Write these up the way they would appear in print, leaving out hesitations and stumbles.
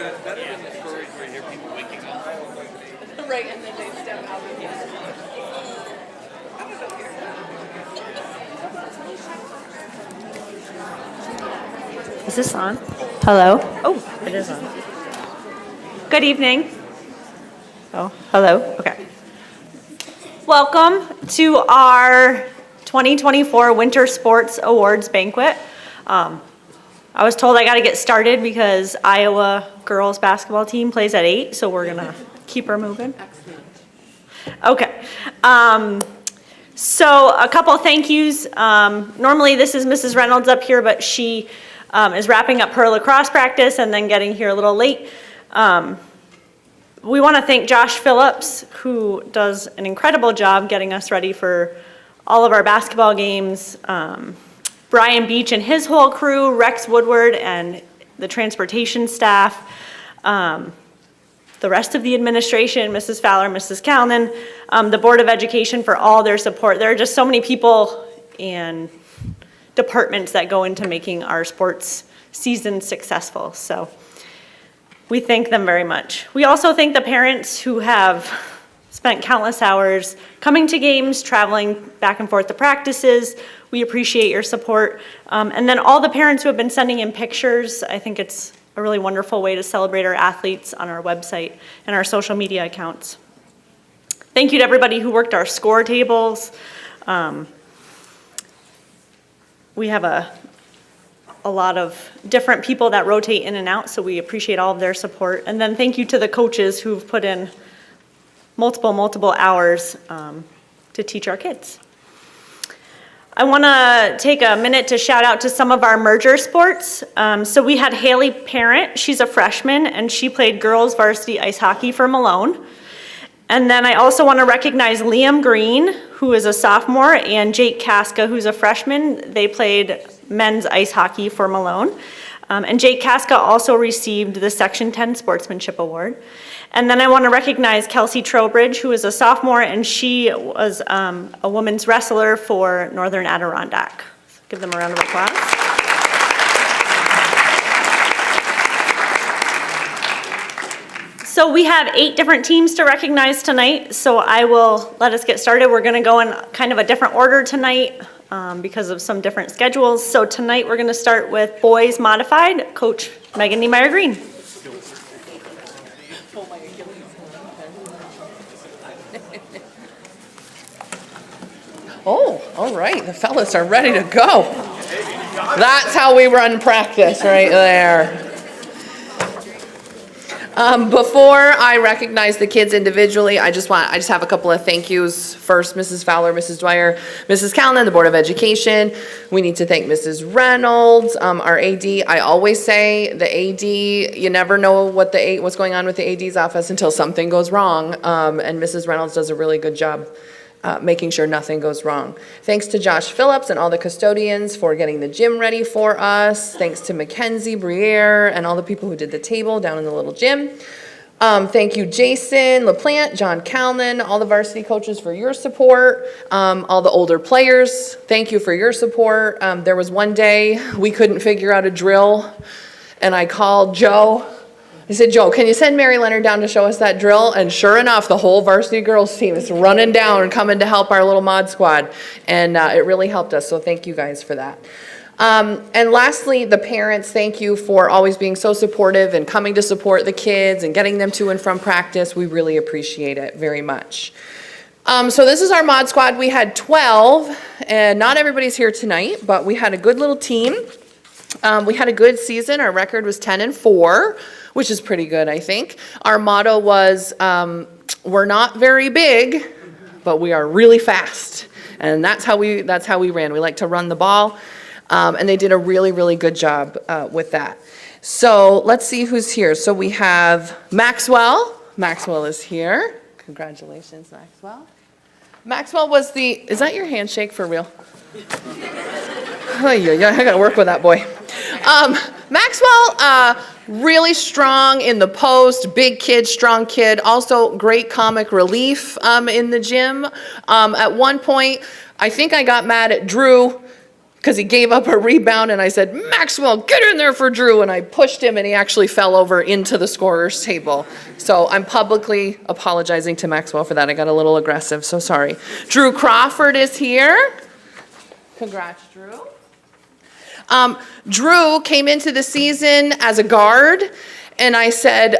it's better than the stories where you hear people waking up. Right, and then they step out of it. Is this on? Hello? Oh, it is on. Good evening. Oh, hello. Okay. Welcome to our 2024 Winter Sports Awards Banquet. I was told I got to get started because Iowa girls basketball team plays at 8, so we're going to keep her moving. Excellent. Okay. So a couple thank yous. Normally this is Mrs. Reynolds up here, but she is wrapping up her lacrosse practice and then getting here a little late. We want to thank Josh Phillips, who does an incredible job getting us ready for all of our basketball games. Brian Beach and his whole crew, Rex Woodward and the transportation staff, the rest of the administration, Mrs. Fowler, Mrs. Calnan, the Board of Education for all their support. There are just so many people and departments that go into making our sports season successful. So we thank them very much. We also thank the parents who have spent countless hours coming to games, traveling back and forth to practices. We appreciate your support. And then all the parents who have been sending in pictures. I think it's a really wonderful way to celebrate our athletes on our website and our social media accounts. Thank you to everybody who worked our score tables. We have a lot of different people that rotate in and out, so we appreciate all of their support. And then thank you to the coaches who've put in multiple hours to teach our kids. I want to take a minute to shout out to some of our merger sports. So we had Haley Parent, she's a freshman, and she played girls varsity ice hockey for Malone. And then I also want to recognize Liam Green, who is a sophomore, and Jake Casca, who's a freshman. They played men's ice hockey for Malone. And Jake Casca also received the Section 10 Sportsmanship Award. And then I want to recognize Kelsey Trowbridge, who is a sophomore, and she was a women's wrestler for Northern Adirondack. So give them a round of applause. So we have 8 different teams to recognize tonight, so I will let us get started. We're going to go in kind of a different order tonight because of some different schedules. So tonight we're going to start with boys modified, Coach Megan Niemeyer Green. Oh, all right, the fellas are ready to go. That's how we run practice right there. Before I recognize the kids individually, I just have a couple of thank yous. First, Mrs. Fowler, Mrs. Dwyer, Mrs. Calnan, the Board of Education. We need to thank Mrs. Reynolds, our AD. I always say the AD, you never know what's going on with the AD's office until something goes wrong. And Mrs. Reynolds does a really good job making sure nothing goes wrong. Thanks to Josh Phillips and all the custodians for getting the gym ready for us. Thanks to Mackenzie Briere and all the people who did the table down in the little gym. Thank you, Jason LaPlante, John Calnan, all the varsity coaches for your support. All the older players, thank you for your support. There was one day we couldn't figure out a drill, and I called Joe. I said, Joe, can you send Mary Leonard down to show us that drill? And sure enough, the whole varsity girls team is running down and coming to help our little mod squad. And it really helped us, so thank you guys for that. And lastly, the parents, thank you for always being so supportive and coming to support the kids and getting them to and from practice. We really appreciate it very much. So this is our mod squad. We had 12, and not everybody's here tonight, but we had a good little team. We had a good season. Our record was 10-4. Which is pretty good, I think. Our motto was, we're not very big, but we are really fast. And that's how we ran. We like to run the ball. And they did a really good job with that. So let's see who's here. So we have Maxwell. Maxwell is here. Congratulations, Maxwell. Maxwell was is that your handshake for real? Oh, yeah, I gotta work with that boy. Maxwell, really strong in the post, big kid, strong kid, also great comic relief in the gym. At one point, I think I got mad at Drew because he gave up a rebound, and I said, Maxwell, get in there for Drew, and I pushed him, and he actually fell over into the scorer's table. So I'm publicly apologizing to Maxwell for that. I got a little aggressive, so sorry. Drew Crawford is here. Congrats, Drew. Drew came into the season as a guard, and I said,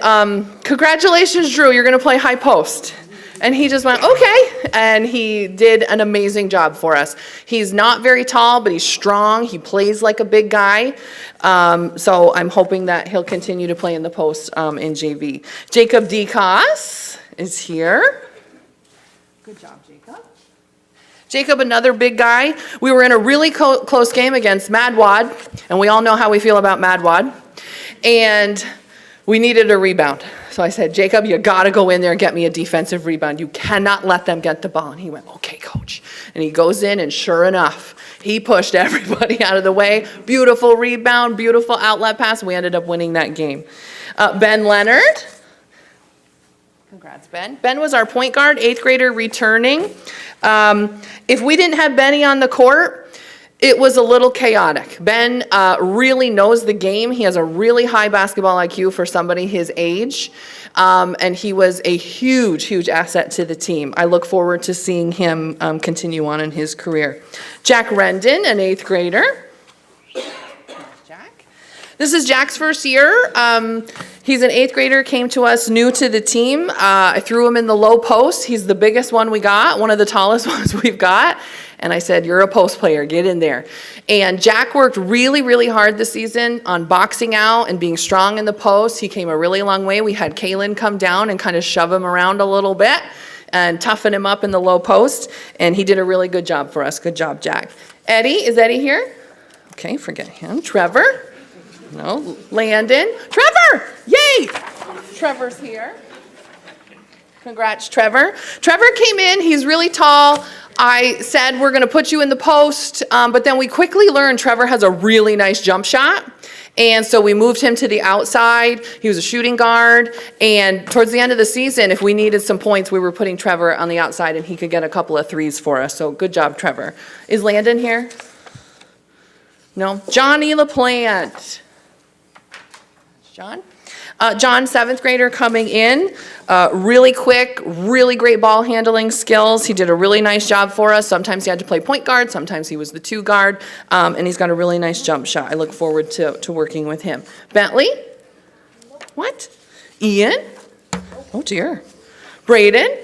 congratulations, Drew, you're going to play high post. And he just went, okay, and he did an amazing job for us. He's not very tall, but he's strong. He plays like a big guy. So I'm hoping that he'll continue to play in the post in JV. Jacob DeCoss is here. Good job, Jacob. Jacob, another big guy. We were in a really close game against Madwad, and we all know how we feel about Madwad. And we needed a rebound. So I said, Jacob, you got to go in there and get me a defensive rebound. You cannot let them get the ball. And he went, okay, coach. And he goes in, and sure enough, he pushed everybody out of the way. Beautiful rebound, beautiful outlet pass. We ended up winning that game. Ben Leonard. Congrats, Ben. Ben was our point guard, 8th grader returning. If we didn't have Benny on the court, it was a little chaotic. Ben really knows the game. He has a really high basketball IQ for somebody his age. And he was a huge, huge asset to the team. I look forward to seeing him continue on in his career. Jack Rendon, an 8th grader. Jack. This is Jack's first year. He's an 8th grader, came to us new to the team. I threw him in the low post. He's the biggest one we got, one of the tallest ones we've got. And I said, you're a post player, get in there. And Jack worked really, really hard this season on boxing out and being strong in the post. He came a really long way. We had Kaylin come down and kind of shove him around a little bit and toughen him up in the low post. And he did a really good job for us. Good job, Jack. Eddie, is Eddie here? Okay, forget him. Trevor? No. Landon? Trevor! Yay! Trevor's here. Congrats, Trevor. Trevor came in, he's really tall. I said, we're gonna put you in the post, but then we quickly learned Trevor has a really nice jump shot. And so we moved him to the outside. He was a shooting guard. And towards the end of the season, if we needed some points, we were putting Trevor on the outside and he could get a couple of threes for us. So good job, Trevor. Is Landon here? No? Johnny LaPlante. John? John, 7th grader coming in, really quick, really great ball handling skills. He did a really nice job for us. Sometimes he had to play point guard, sometimes he was the 2 guard, and he's got a really nice jump shot. I look forward to working with him. Bentley? What? Ian? Oh dear. Braden?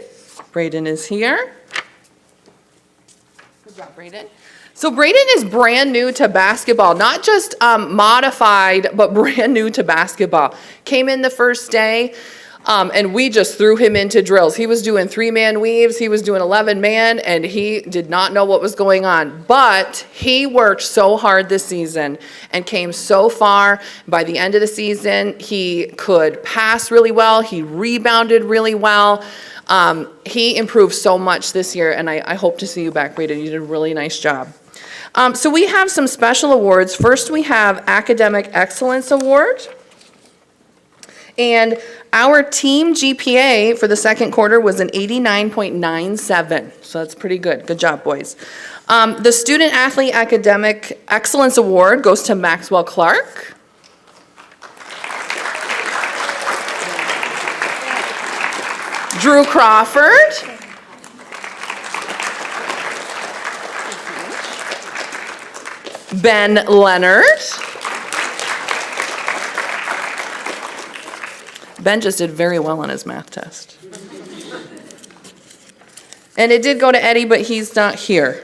Braden is here. Good job, Braden. So Braden is brand new to basketball, not just modified, but brand new to basketball. Came in the first day, and we just threw him into drills. He was doing 3-man weaves, he was doing 11-man, and he did not know what was going on. But he worked so hard this season and came so far. By the end of the season, he could pass really well, he rebounded really well. He improved so much this year, and I hope to see you back, Braden. You did a really nice job. So we have some special awards. First, we have Academic Excellence Award. And our team GPA for the second quarter was an 89.97. So that's pretty good. Good job, boys. The Student Athlete Academic Excellence Award goes to Maxwell Clark. Drew Crawford. Ben Leonard. Ben just did very well on his math test. And it did go to Eddie, but he's not here.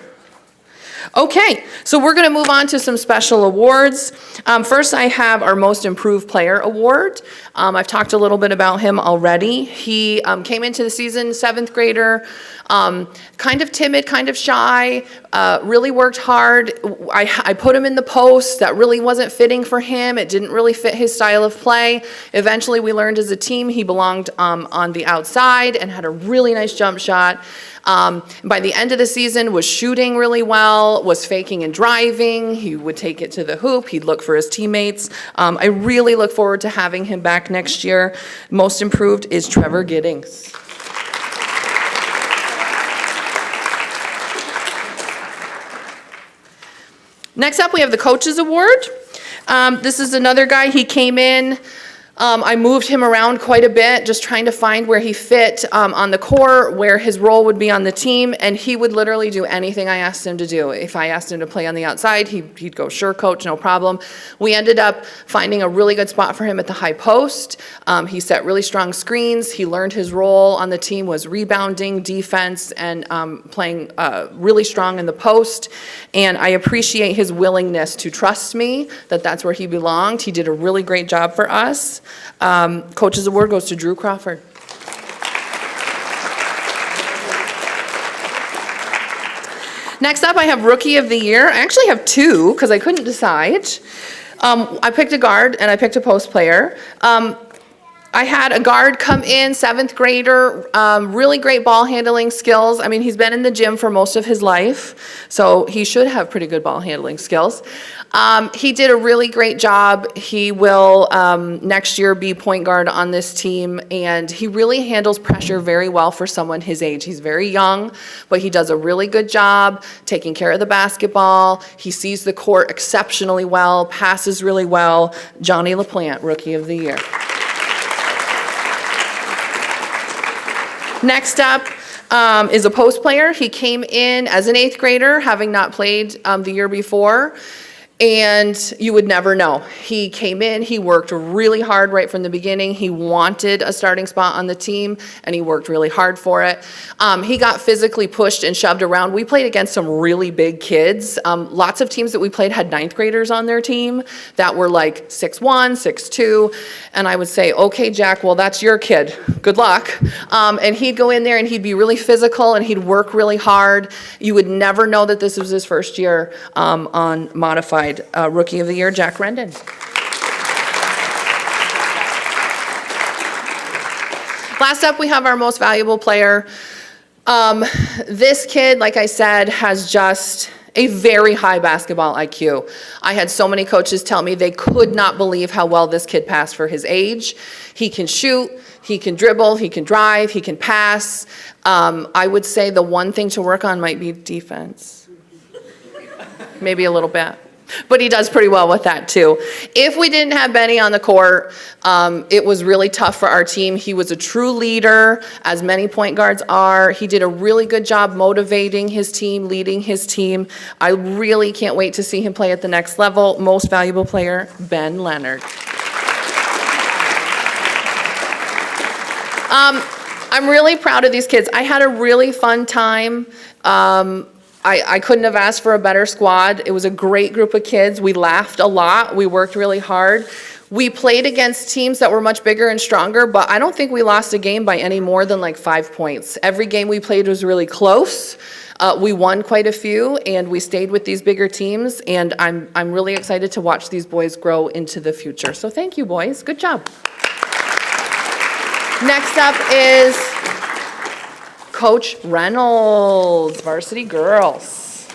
Okay, so we're going to move on to some special awards. First, I have our Most Improved Player Award. I've talked a little bit about him already. He came into the season, 7th grader, kind of timid, kind of shy, really worked hard. I put him in the post. That really wasn't fitting for him. It didn't really fit his style of play. Eventually, we learned as a team he belonged on the outside and had a really nice jump shot. By the end of the season, was shooting really well, was faking and driving. He would take it to the hoop. He'd look for his teammates. I really look forward to having him back next year. Most improved is Trevor Giddings. Next up, we have the Coaches Award. This is another guy, he came in. I moved him around quite a bit, just trying to find where he fit on the court, where his role would be on the team, and he would literally do anything I asked him to do. If I asked him to play on the outside, he'd go, sure, coach, no problem. We ended up finding a really good spot for him at the high post. He set really strong screens. He learned his role on the team was rebounding, defense, and playing really strong in the post. And I appreciate his willingness to trust me that that's where he belonged. He did a really great job for us. Coach's Award goes to Drew Crawford. Next up, I have Rookie of the Year. I actually have two because I couldn't decide. I picked a guard and I picked a post player. I had a guard come in, 7th grader, really great ball handling skills. I mean, he's been in the gym for most of his life, so he should have pretty good ball handling skills. He did a really great job. He will next year be point guard on this team, and he really handles pressure very well for someone his age. He's very young, but he does a really good job taking care of the basketball. He sees the court exceptionally well, passes really well. Johnny LaPlante, Rookie of the Year. Next up is a post player. He came in as an 8th grader, having not played the year before. And you would never know. He came in, he worked really hard right from the beginning. He wanted a starting spot on the team, and he worked really hard for it. He got physically pushed and shoved around. We played against some really big kids. Lots of teams that we played had 9th graders on their team that were like 6'1", 6'2", and I would say, okay, Jack, well, that's your kid. Good luck. And he'd go in there and he'd be really physical and he'd work really hard. You would never know that this was his first year on modified. Rookie of the Year, Jack Rendon. Last up, we have our most valuable player. This kid, like I said, has just a very high basketball IQ. I had so many coaches tell me they could not believe how well this kid passed for his age. He can shoot, he can dribble, he can drive, he can pass. I would say the one thing to work on might be defense. Maybe a little bit. But he does pretty well with that too. If we didn't have Benny on the court, it was really tough for our team. He was a true leader, as many point guards are. He did a really good job motivating his team, leading his team. I really can't wait to see him play at the next level. Most valuable player, Ben Leonard. I'm really proud of these kids. I had a really fun time. I couldn't have asked for a better squad. It was a great group of kids. We laughed a lot. We worked really hard. We played against teams that were much bigger and stronger, but I don't think we lost a game by any more than like 5 points. Every game we played was really close. We won quite a few, and we stayed with these bigger teams, and I'm really excited to watch these boys grow into the future. So thank you, boys. Good job. Next up is Coach Reynolds, varsity girls.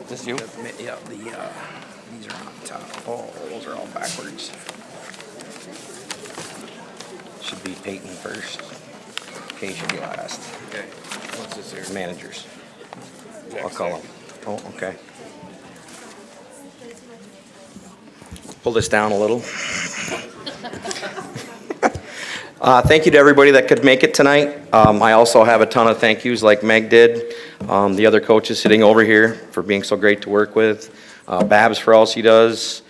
This you? Yeah, these are on top. Oh, those are all backwards. Should be Peyton first. Kay should be last. Okay. What's this here? Managers. Jack I'll call them. second. Oh, okay. Pull this down a little. Thank you to everybody that could make it tonight. I also have a ton of thank yous like Meg did. The other coaches sitting over here for being so great to work with. Babs for all she does.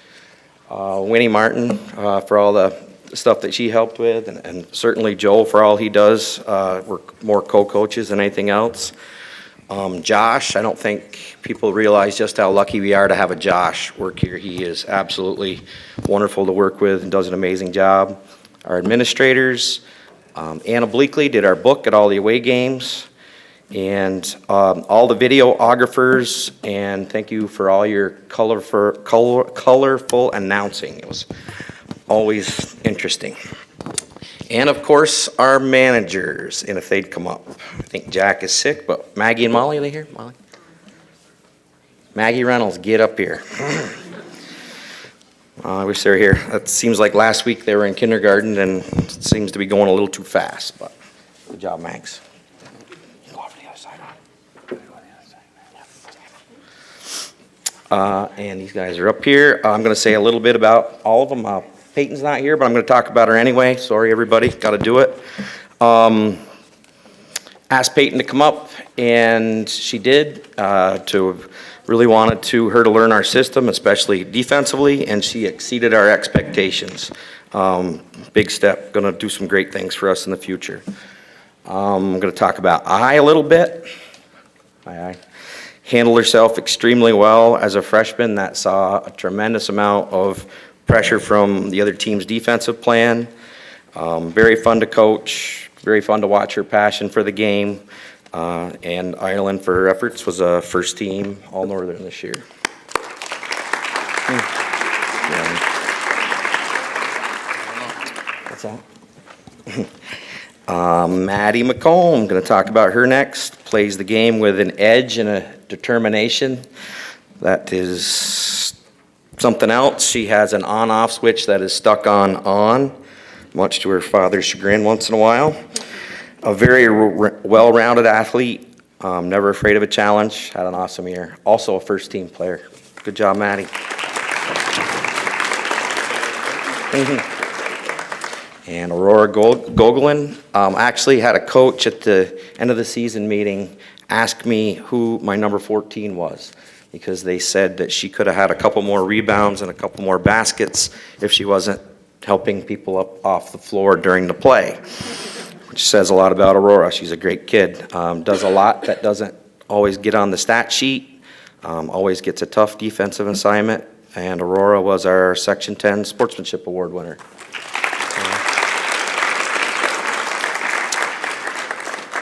Winnie Martin for all the stuff that she helped with. And certainly Joe for all he does. We're more co-coaches than anything else. Josh, I don't think people realize just how lucky we are to have a Josh work here. He is absolutely wonderful to work with and does an amazing job. Our administrators, Anna Bleakley did our book at all the away games, and all the videographers, and thank you for all your colorful announcing. It was always interesting. And of course, our managers, and if they'd come up. I think Jack is sick, but Maggie and Molly, are they here? Molly? Maggie Reynolds, get up here. I wish they were here. It seems like last week they were in kindergarten, and it seems to be going a little too fast, but good job, Max. Go over to the other side, Ron. And these guys are up here. I'm going to say a little bit about all of them. Peyton's not here, but I'm going to talk about her anyway. Sorry, everybody, got to do it. Asked Peyton to come up, and she did. Really wanted her to learn our system, especially defensively, and she exceeded our expectations. Big step, going to do some great things for us in the future. I'm going to talk about a little bit. I handled herself extremely well as a freshman that saw a tremendous amount of pressure from the other team's defensive plan. Very fun to coach, very fun to watch her passion for the game. And Ireland, for her efforts, was a first team All-Northern this year. What's that? Maddie McComb, going to talk about her next. Plays the game with an edge and a determination. That is something else. She has an on-off switch that is stuck on, much to her father's chagrin once in a while. A very well-rounded athlete, never afraid of a challenge, had an awesome year. Also a first-team player. Good job, Maddie. And Aurora Gogolin actually had a coach at the end of the season meeting ask me who my number 14 was, because they said that she could have had a couple more rebounds and a couple more baskets if she wasn't helping people up off the floor during the play. Which says a lot about Aurora. She's a great kid. Does a lot that doesn't always get on the stat sheet. Always gets a tough defensive assignment. And Aurora was our Section 10 Sportsmanship Award winner.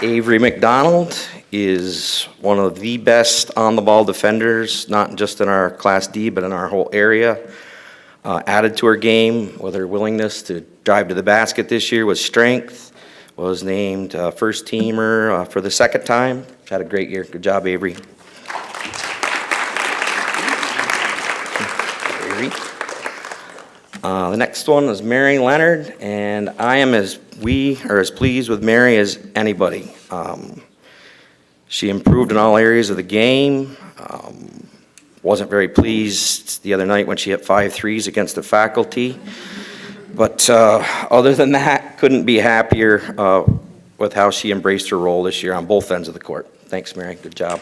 Avery McDonald is one of the best on-the-ball defenders, not just in our Class D, but in our whole area. Added to her game with her willingness to drive to the basket this year with strength. Was named first teamer for the second time. Had a great year. Good job, Avery. The next one is Mary Leonard, and I am as pleased with Mary as anybody. She improved in all areas of the game. Wasn't very pleased the other night when she hit 5 threes against the faculty. But other than that, couldn't be happier with how she embraced her role this year on both ends of the court. Thanks, Mary. Good job.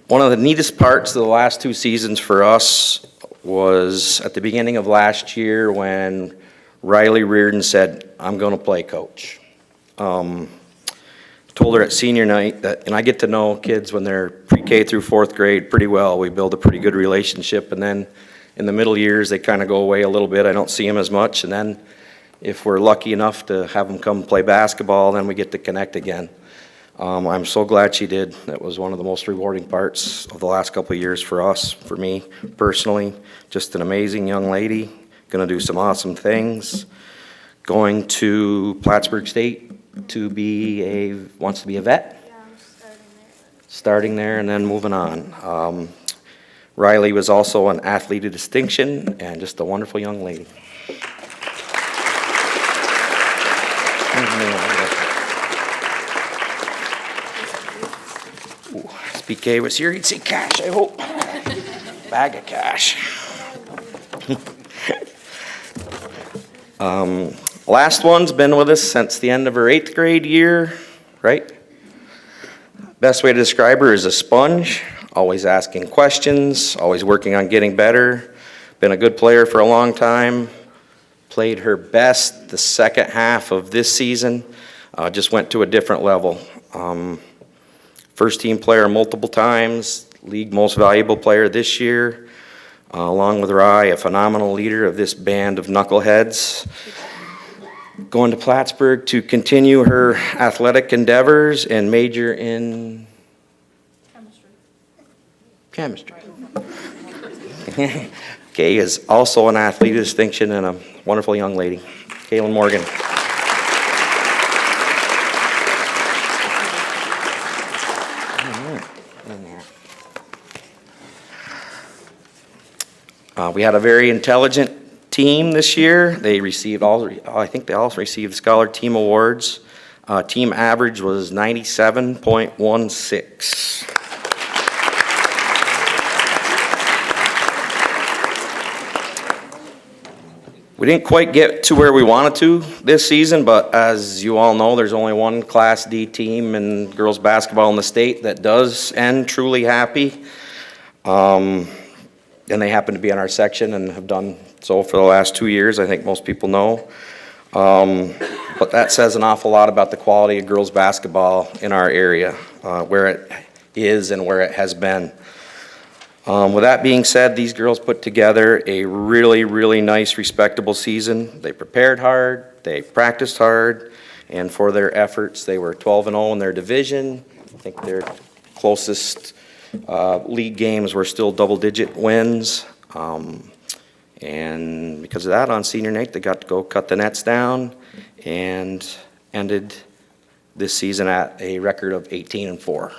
One of the neatest parts of the last 2 seasons for us was at the beginning of last year when Riley Reardon said, "I'm going to play coach." Told her at senior night that, and I get to know kids when they're pre-K through 4th grade pretty well. We build a pretty good relationship, and then in the middle years, they kind of go away a little bit. I don't see them as much, and then if we're lucky enough to have them come play basketball, then we get to connect again. I'm so glad she did. That was one of the most rewarding parts of the last couple of years for us, for me personally. Just an amazing young lady, going to do some awesome things. Going to Plattsburgh State wants to be a vet? Yeah, I'm starting there. Starting there and then moving on. Riley was also an athlete of distinction and just a wonderful young lady. Ooh, SPK was here, he'd see cash, I hope. Bag of cash. Last one's been with us since the end of her 8th grade year, right? Best way to describe her is a sponge, always asking questions, always working on getting better. Been a good player for a long time. Played her best the second half of this season. Just went to a different level. First team player multiple times, league most valuable player this year. Along with Rye, a phenomenal leader of this band of knuckleheads. Going to Plattsburgh to continue her athletic endeavors and major in chemistry. Kay is also an athlete of distinction and a wonderful young lady. Kaylin Morgan. We had a very intelligent team this year. They received I think they all received Scholar Team Awards. Team average was 97.16. We didn't quite get to where we wanted to this season, but as you all know, there's only one Class D team in girls basketball in the state that does end truly happy. And they happen to be in our section and have done so for the last 2 years, I think most people know. But that says an awful lot about the quality of girls basketball in our area, where it is and where it has been. With that being said, these girls put together a really, really nice, respectable season. They prepared hard, they practiced hard, and for their efforts, they were 12-0 in their division. I think their closest league games were still double-digit wins. And because of that, on senior night, they got to go cut the nets down and ended this season at a record of 18-4.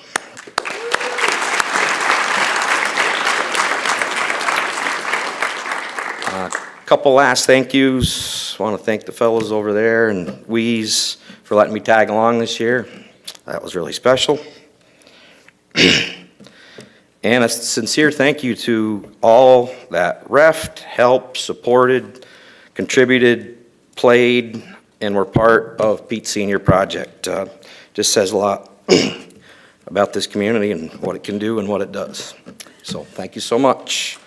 Couple last thank yous. Want to thank the fellows over there and Weeze for letting me tag along this year. That was really special. And a sincere thank you to all that refed, helped, supported, contributed, played, and were part of Pete's Senior Project. Just says a lot about this community and what it can do and what it does. So thank you so much.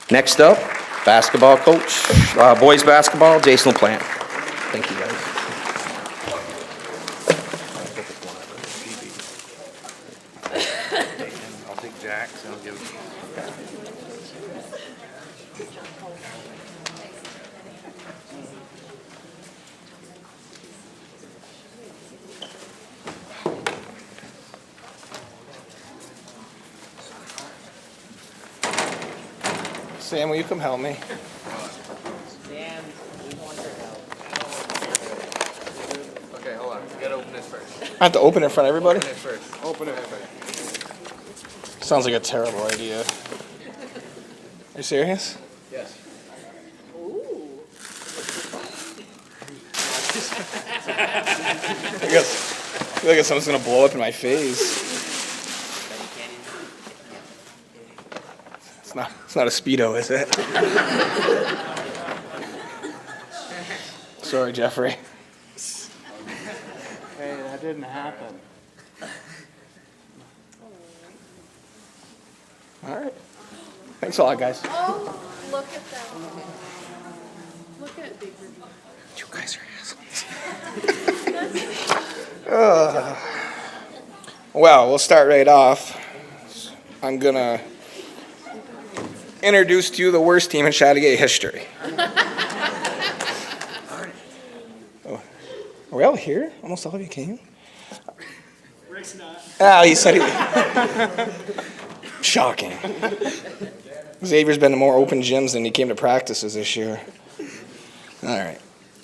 Next up, basketball coach, boys basketball, Jason LaPlante. Thank you, guys. I'll take Jack's and I'll give it to you. Sam, will you come help me? Okay, hold on. You gotta open this first. I have to open it in front of everybody? Open it first. Open it first. Sounds like a terrible idea. Are you serious? Yes. I feel like something's gonna blow up in my face. It's not a Speedo, is it? Sorry, Jeffrey. Hey, that didn't happen. All right. Thanks a lot, guys. Oh, look at them. Look at Big River. You guys are assholes. Well, we'll start right off. I'm gonna introduce to you the worst team in Chattagay history. Oh, are we all here? Almost all of you came? Rick's not. Ah, he said he... Shocking. Xavier's been to more open gyms than he came to practices this year. All right.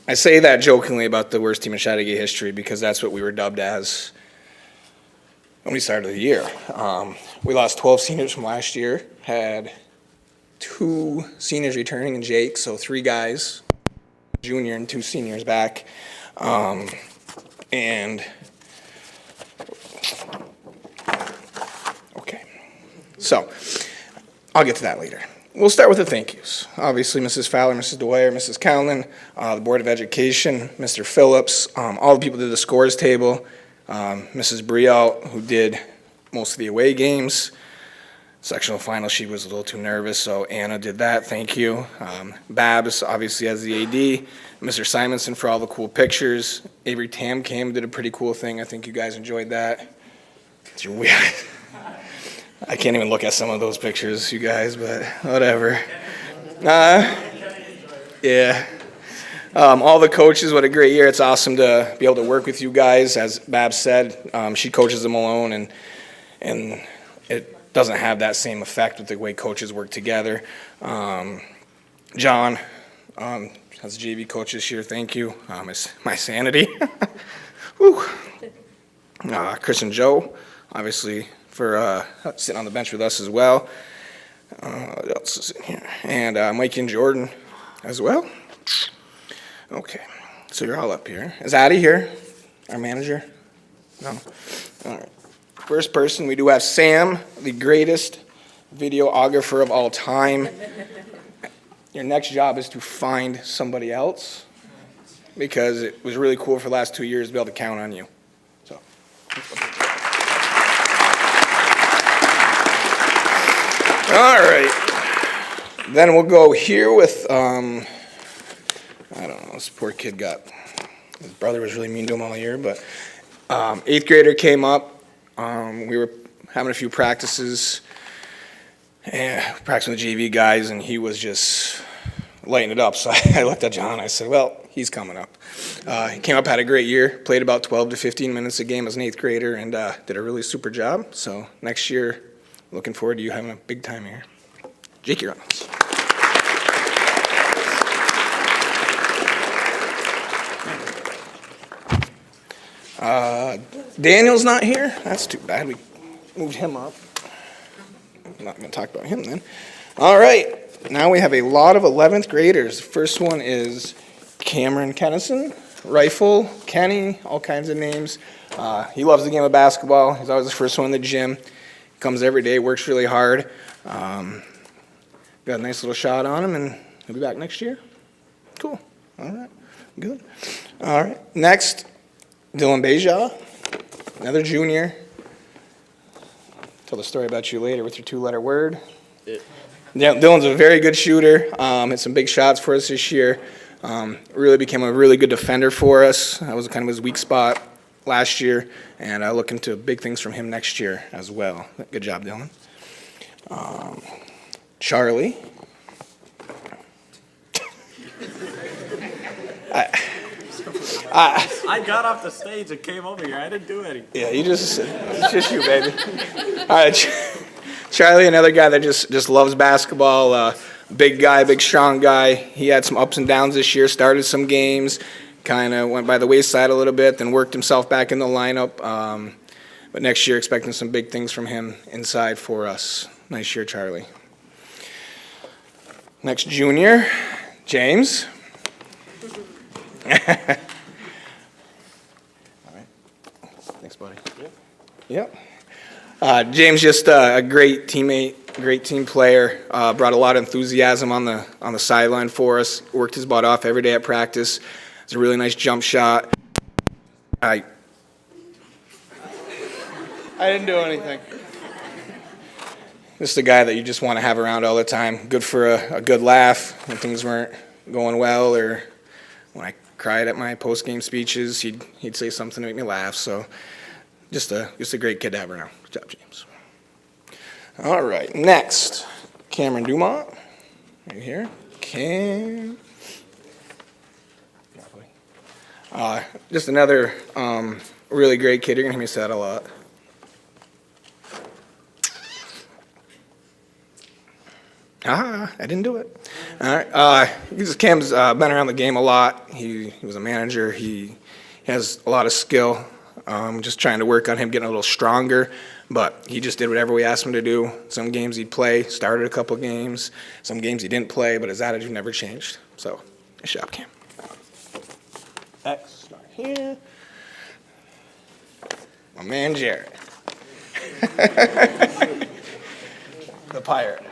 I say that jokingly about the worst team in Chattagay history because that's what we were dubbed as when we started the year. We lost 12 seniors from last year, had 2 seniors returning and Jake, so 3 guys, junior and 2 seniors back. Okay. So, I'll get to that later. We'll start with the thank yous. Obviously, Mrs. Fowler, Mrs. Dwyer, Mrs. Callan, the Board of Education, Mr. Phillips, all the people that did the scores table, Mrs. Brielle, who did most of the away games. Sectional final, she was a little too nervous, so Anna did that, thank you. Babs, obviously, as the AD. Mr. Simonson for all the cool pictures. Avery Tam came, did a pretty cool thing. I think you guys enjoyed that. It's weird. I can't even look at some of those pictures, you guys, but whatever. Yeah. All the coaches, what a great year. It's awesome to be able to work with you guys. As Babs said, she coaches them alone, and it doesn't have that same effect with the way coaches work together. John, as JV coach this year, thank you. My sanity. Whew. Chris and Joe, obviously, for sitting on the bench with us as well. What else is in here? And Mikey and Jordan as well. Okay, so you're all up here. Is Addie here, our manager? No? All right. First person, we do have Sam, the greatest videographer of all time. Your next job is to find somebody else, because it was really cool for the last 2 years to be able to count on you. So. All right. Then we'll go here with, I don't know, this poor kid his brother was really mean to him all year, but 8th grader came up. We were having a few practices, practicing with the JV guys, and he was just lighting it up. So I looked at John, I said, well, he's coming up. He came up, had a great year, played about 12 to 15 minutes a game as an 8th grader, and did a really super job. So next year, looking forward to you having a big time here. Jakey Reynolds. Daniel's not here. That's too bad. We moved him up. I'm not going to talk about him then. All right. Now we have a lot of 11th graders. The first one is Cameron Kennison, Rifle, Kenny, all kinds of names. He loves the game of basketball. He's always the first one in the gym. He comes every day, works really hard. Got a nice little shot on him, and he'll be back next year. Cool. All right. Good. All right. Next, Dylan Beja, another junior. Tell the story about you later with your 2-letter word. Yeah, Dylan's a very good shooter. Hit some big shots for us this year. Really became a really good defender for us. That was kind of his weak spot last year, and looking to big things from him next year as well. Good job, Dylan. Charlie. I got off the stage and came over here. I didn't do anything. Yeah, it's just you, baby. All right, Charlie, another guy that just loves basketball. Big guy, big strong guy. He had some ups and downs this year. Started some games, kind of went by the wayside a little bit, then worked himself back in the lineup. But next year, expecting some big things from him inside for us. Nice year, Charlie. Next junior, James. All right. Thanks, buddy. Yep. James, just a great teammate, great team player. Brought a lot of enthusiasm on the sideline for us. Worked his butt off every day at practice. It's a really nice jump shot. I didn't do anything. This is the guy that you just want to have around all the time. Good for a good laugh when things weren't going well, or when I cried at my post-game speeches, he'd say something to make me laugh. So just a great kid to have around. Good job, James. All right, next, Cameron Dumont, right here. Just another really great kid. You're gonna hear me say that a lot. I didn't do it. All right. Cam's been around the game a lot. He was a manager. He has a lot of skill. Just trying to work on him getting a little stronger. But he just did whatever we asked him to do. Some games he'd play, started a couple games. Some games he didn't play, but his attitude never changed. So, nice job, Cam. X right here. My man, Jared. The pirate.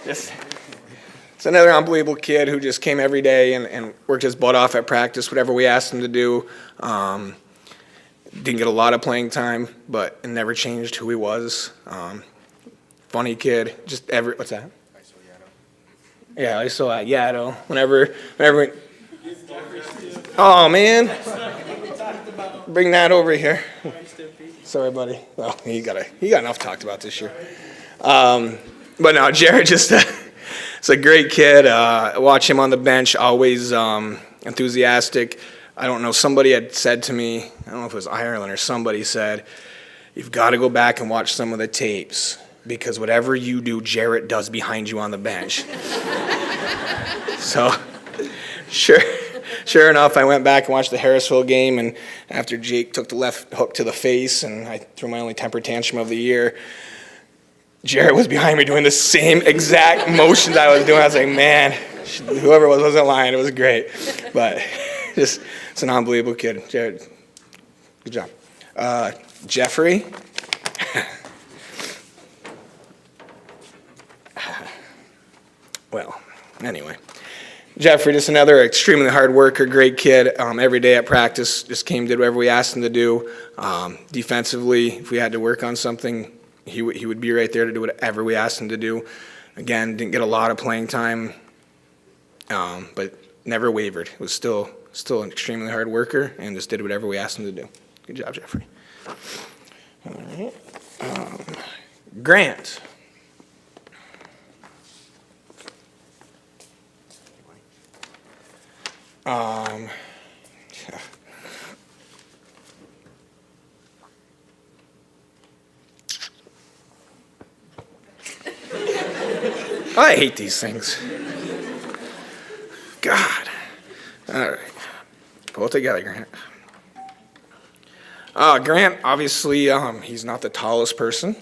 It's another unbelievable kid who just came every day and worked his butt off at practice, whatever we asked him to do. Didn't get a lot of playing time, but it never changed who he was. Funny kid, what's that? Yeah, ISO at Yaddo. Whenever. Oh man, bring that over here. Sorry, buddy. Well, he got enough talked about this year. But no, Jared just is a great kid. Watch him on the bench, always enthusiastic. I don't know, somebody had said to me, I don't know if it was Ireland or somebody said, you've got to go back and watch some of the tapes, because whatever you do, Jarrett does behind you on the bench. So, sure enough, I went back and watched the Harrisville game, and after Jake took the left hook to the face, and I threw my only temper tantrum of the year, Jared was behind me doing the same exact motions I was doing. I was like, man, whoever it was wasn't lying. It was great. But just, it's an unbelievable kid. Jared, good job. Jeffrey. Well, anyway. Jeffrey, just another extremely hard worker, great kid. Every day at practice, just came, did whatever we asked him to do. Defensively, if we had to work on something, he would be right there to do whatever we asked him to do. Again, didn't get a lot of playing time, but never wavered. Was still an extremely hard worker and just did whatever we asked him to do. Good job, Jeffrey. All right. Grant. I hate these things. God. All right. Pull it together, Grant. Grant, obviously, he's not the tallest person,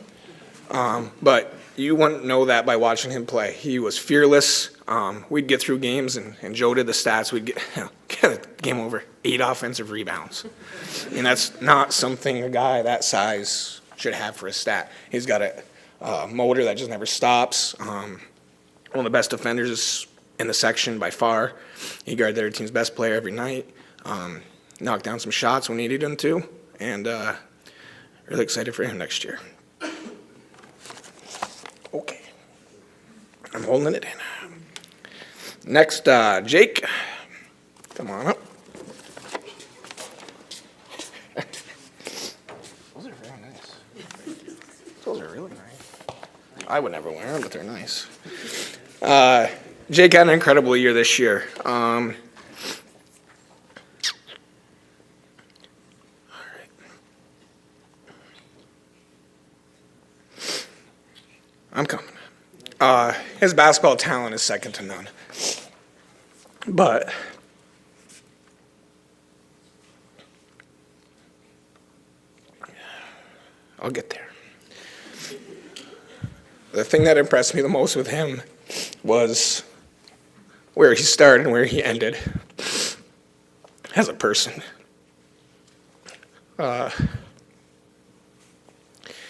but you wouldn't know that by watching him play. He was fearless. We'd get through games, and Joe did the stats. We'd get a game over 8 offensive rebounds. And that's not something a guy that size should have for a stat. He's got a motor that just never stops. One of the best defenders in the section by far. He guarded their team's best player every night. Knocked down some shots when he needed him to. And really excited for him next year. Okay. I'm holding it in. Next, Jake. Come on up. Those are very nice. Those are really nice. I would never wear them, but they're nice. Jake had an incredible year this year. I'm coming. His basketball talent is second to none. But I'll get there. The thing that impressed me the most with him was where he started and where he ended as a person.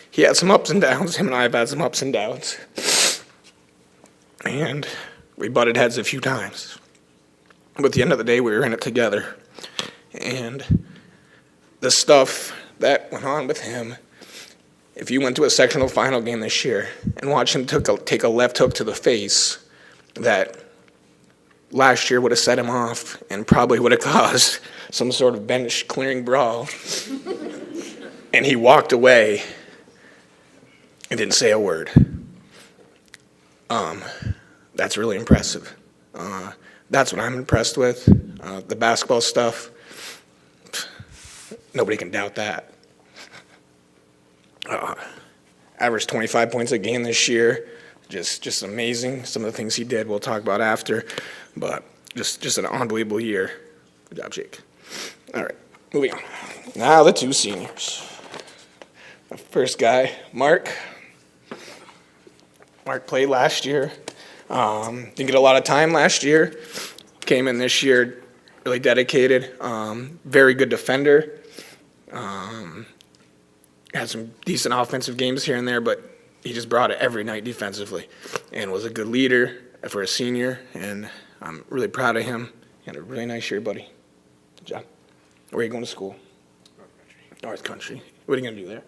He had some ups and downs. Him and I have had some ups and downs. And we butted heads a few times. But at the end of the day, we were in it together. And the stuff that went on with him, if you went to a sectional final game this year and watched him take a left hook to the face, that last year would have set him off and probably would have caused some sort of bench clearing brawl. And he walked away and didn't say a word. That's really impressive. That's what I'm impressed with. The basketball stuff, nobody can doubt that. Averaged 25 points a game this year. Just amazing. Some of the things he did we'll talk about after, but just an unbelievable year. Good job, Jake. All right, moving on. Now the two seniors. The first guy, Mark. Mark played last year. Didn't get a lot of time last year. Came in this year really dedicated. Very good defender. Had some decent offensive games here and there, but he just brought it every night defensively and was a good leader for a senior, and I'm really proud of him. He had a really nice year, buddy. Good job. Where are you going to school? North Country. What are you going to do there?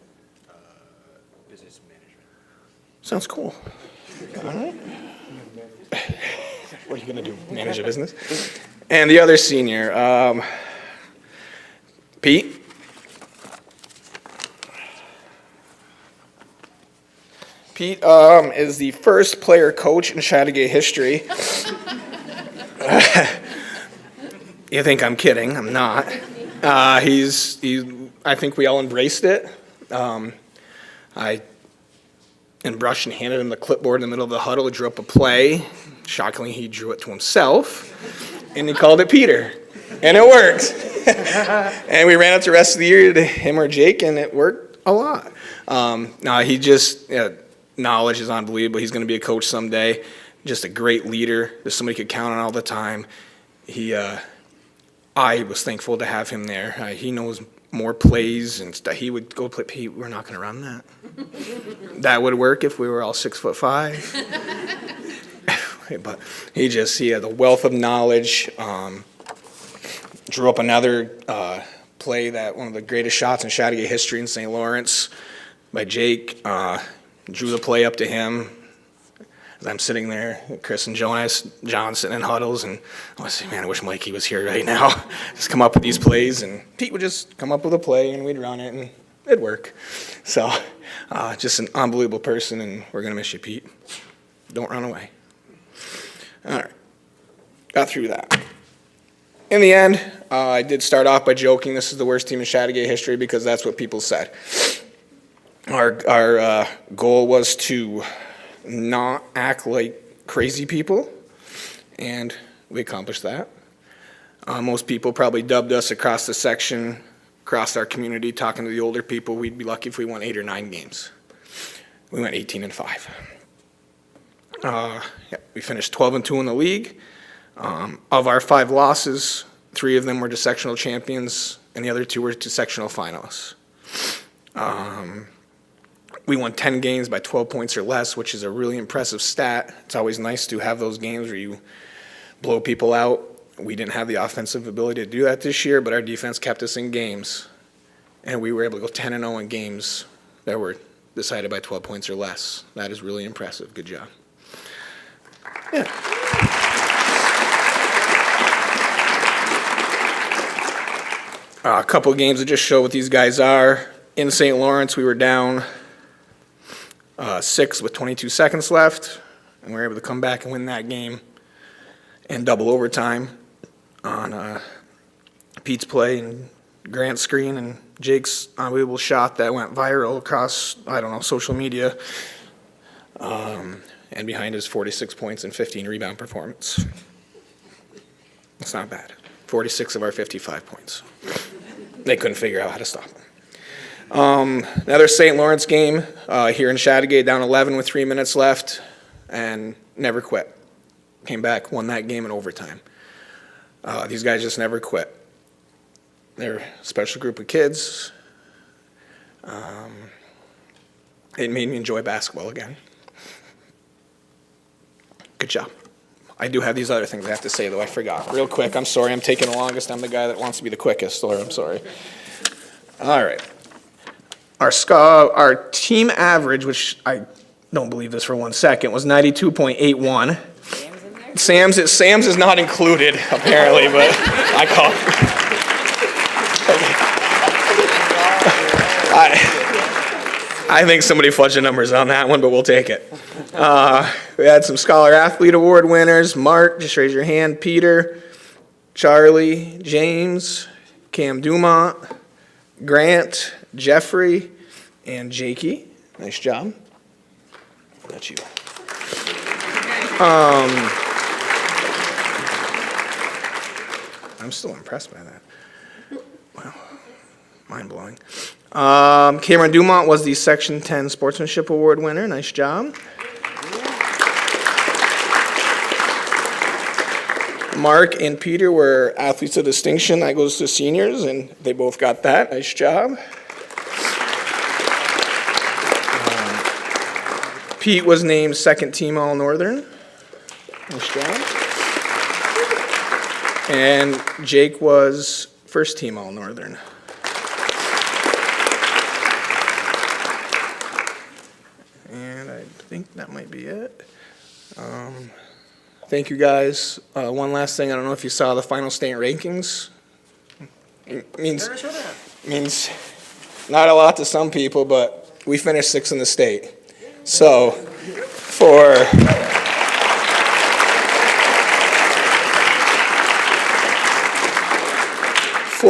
Business management. Sounds cool. All right. What are you going to do? Manage a business? And the other senior, Pete. Pete is the first player coach in Chattagay history. You think I'm kidding? I'm not. I think we all embraced it. I brushed and handed him the clipboard in the middle of the huddle. He drew up a play. Shockingly, he drew it to himself, and he called it Peter, and it worked. And we ran it the rest of the year to him or Jake, and it worked a lot. No, he just knowledge is unbelievable. He's going to be a coach someday. Just a great leader. Just somebody you could count on all the time. I was thankful to have him there. He knows more plays and stuff. He would go play. We're not going to run that. That would work if we were all 6'5". But he had a wealth of knowledge. Drew up another play that one of the greatest shots in Chateauguay history in St. Lawrence by Jake. Drew the play up to him. As I'm sitting there, Chris and John sitting in huddles, and I was saying, man, I wish Mikey was here right now. Just come up with these plays, and Pete would just come up with a play, and we'd run it, and it'd work. So, just an unbelievable person, and we're going to miss you, Pete. Don't run away. All right. Got through that. In the end, I did start off by joking this is the worst team in Chateauguay history because that's what people said. Our goal was to not act like crazy people, and we accomplished that. Most people probably dubbed us across the section, across our community, talking to the older people, we'd be lucky if we won 8 or 9 games. We went 18-5. We finished 12-2 in the league. Of our 5 losses, 3 of them were to sectional champions, and the other 2 were to sectional finalists. We won 10 games by 12 points or less, which is a really impressive stat. It's always nice to have those games where you blow people out. We didn't have the offensive ability to do that this year, but our defense kept us in games, and we were able to go 10-0 in games that were decided by 12 points or less. That is really impressive. Good job. Yeah. A couple of games that just show what these guys are. In St. Lawrence, we were down 6 with 22 seconds left, and we were able to come back and win that game in double overtime on Pete's play and Grant's screen and Jake's unbelievable shot that went viral across, social media, and behind his 46 points and 15 rebound performance. That's not bad. 46 of our 55 points. They couldn't figure out how to stop him. Another St. Lawrence game here in Chateauguay, down 11 with 3 minutes left, and never quit. Came back, won that game in overtime. These guys just never quit. They're a special group of kids. It made me enjoy basketball again. Good job. I do have these other things I have to say, though. I forgot. Real quick, I'm sorry. I'm taking the longest. I'm the guy that wants to be the quickest, or I'm sorry. All right. Our team average, which I don't believe this for 1 second, was 92.81. Sam's is not included, apparently, but I call. I think somebody fudged the numbers on that one, but we'll take it. We had some Scholar Athlete Award winners. Mark, just raise your hand. Peter, Charlie, James, Cam Dumont, Grant, Jeffrey, and Jakey. Nice job. That's you. I'm still impressed by that. Wow. Mind-blowing. Cameron Dumont was the Section 10 Sportsmanship Award winner. Nice job. Mark and Peter were athletes of distinction. That goes to seniors, and they both got that. Nice job. Pete was named second team All-Northern. Nice job. And Jake was first team All-Northern. And I think that might be it. Thank you, guys. One last thing, I don't know if you saw the final state rankings. It means not a lot to some people, but we finished 6th in the state. So for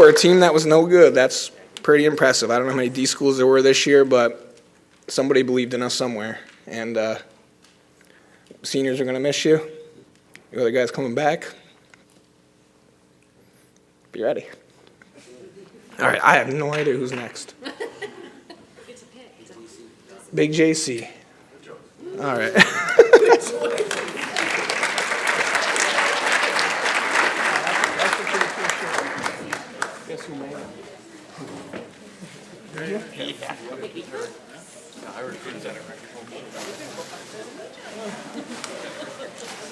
a team that was no good, that's pretty impressive. I don't know how many D schools there were this year, but somebody believed in us somewhere. And seniors are going to miss you. You other guys coming back? Be ready. All right, I have no idea who's next. Big JC. All right.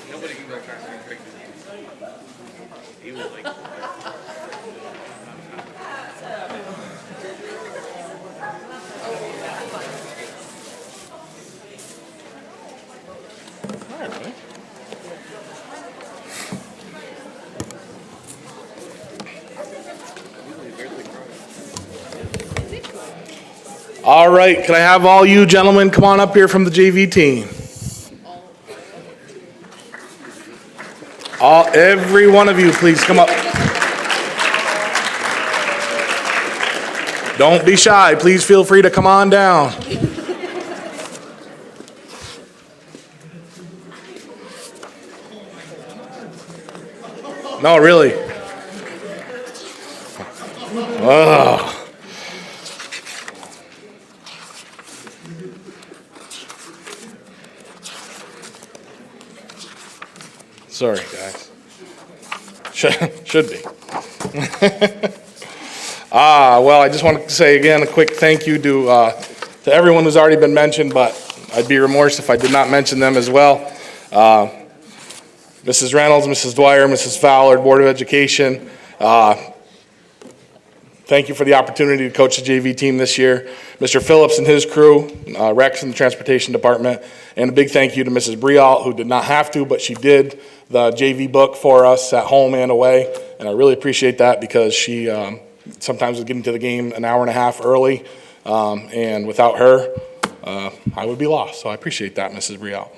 Nobody can go try to break the name. He was like. All right, can I have all you gentlemen come on up here from the JV team? Every one of you, please come up. Don't be shy. Please feel free to come on down. No, really. Oh. Sorry, guys. Should be. Well, I just want to say again a quick thank you to everyone who's already been mentioned, but I'd be remorse if I did not mention them as well. Mrs. Reynolds, Mrs. Dwyer, Mrs. Fowler, Board of Education. Thank you for the opportunity to coach the JV team this year. Mr. Phillips and his crew, Rex and the Transportation Department, and a big thank you to Mrs. Brialt, who did not have to, but she did the JV book for us at home and away, and I really appreciate that because she sometimes was getting to the game an hour and a half early, and without her, I would be lost, so I appreciate that, Mrs. Brialt.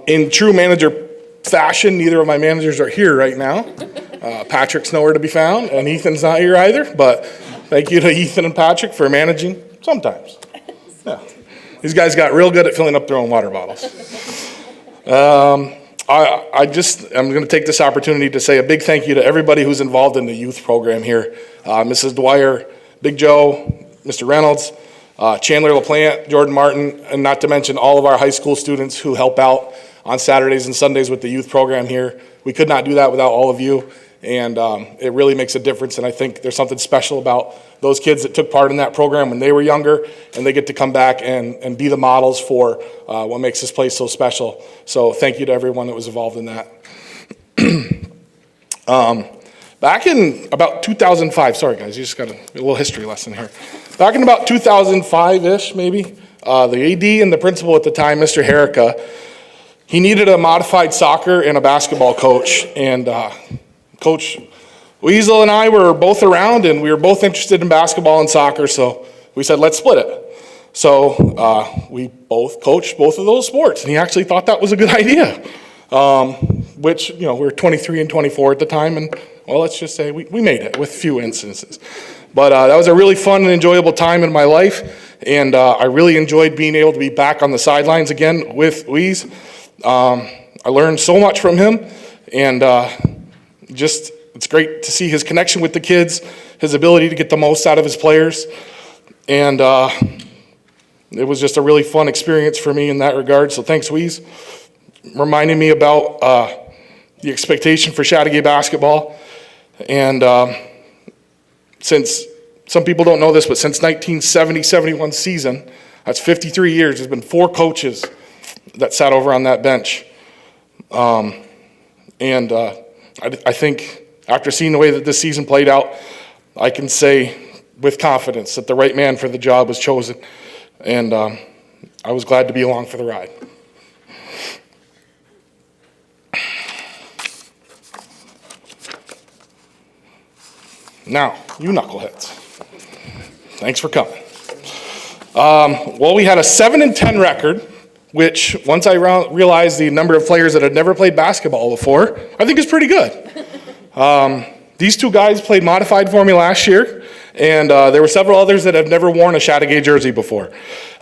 In true manager fashion, neither of my managers are here right now. Patrick's nowhere to be found, and Ethan's not here either, but thank you to Ethan and Patrick for managing sometimes. Yeah. These guys got real good at filling up their own water bottles. I'm going to take this opportunity to say a big thank you to everybody who's involved in the youth program here. Mrs. Dwyer, Big Joe, Mr. Reynolds, Chandler LaPlante, Jordan Martin, and not to mention all of our high school students who help out on Saturdays and Sundays with the youth program here. We could not do that without all of you, and it really makes a difference, and I think there's something special about those kids that took part in that program when they were younger, and they get to come back and be the models for what makes this place so special. So thank you to everyone that was involved in that. Back in about 2005, sorry guys, you just got a little history lesson here. Back in about 2005-ish maybe, the AD and the principal at the time, Mr. Herrica, he needed a modified soccer and a basketball coach, and Coach Weasel and I were both around, and we were both interested in basketball and soccer, so we said, let's split it. So we both coached both of those sports, and he actually thought that was a good idea, which, you know, we were 23 and 24 at the time, and, well, let's just say we made it with few instances. But that was a really fun and enjoyable time in my life, and I really enjoyed being able to be back on the sidelines again with Weez. I learned so much from him, and it's great to see his connection with the kids, his ability to get the most out of his players, and it was just a really fun experience for me in that regard, so thanks, Weez. Reminding me about the expectation for Chateauguay basketball, and since some people don't know this, but since 1970-71 season, that's 53 years, there's been 4 coaches that sat over on that bench. I think after seeing the way that this season played out, I can say with confidence that the right man for the job was chosen, and I was glad to be along for the ride. Now, you knuckleheads, thanks for coming. Well, we had a 7-10 record, which once I realized the number of players that had never played basketball before, I think is pretty good. These 2 guys played modified for me last year, and there were several others that have never worn a Chateauguay jersey before.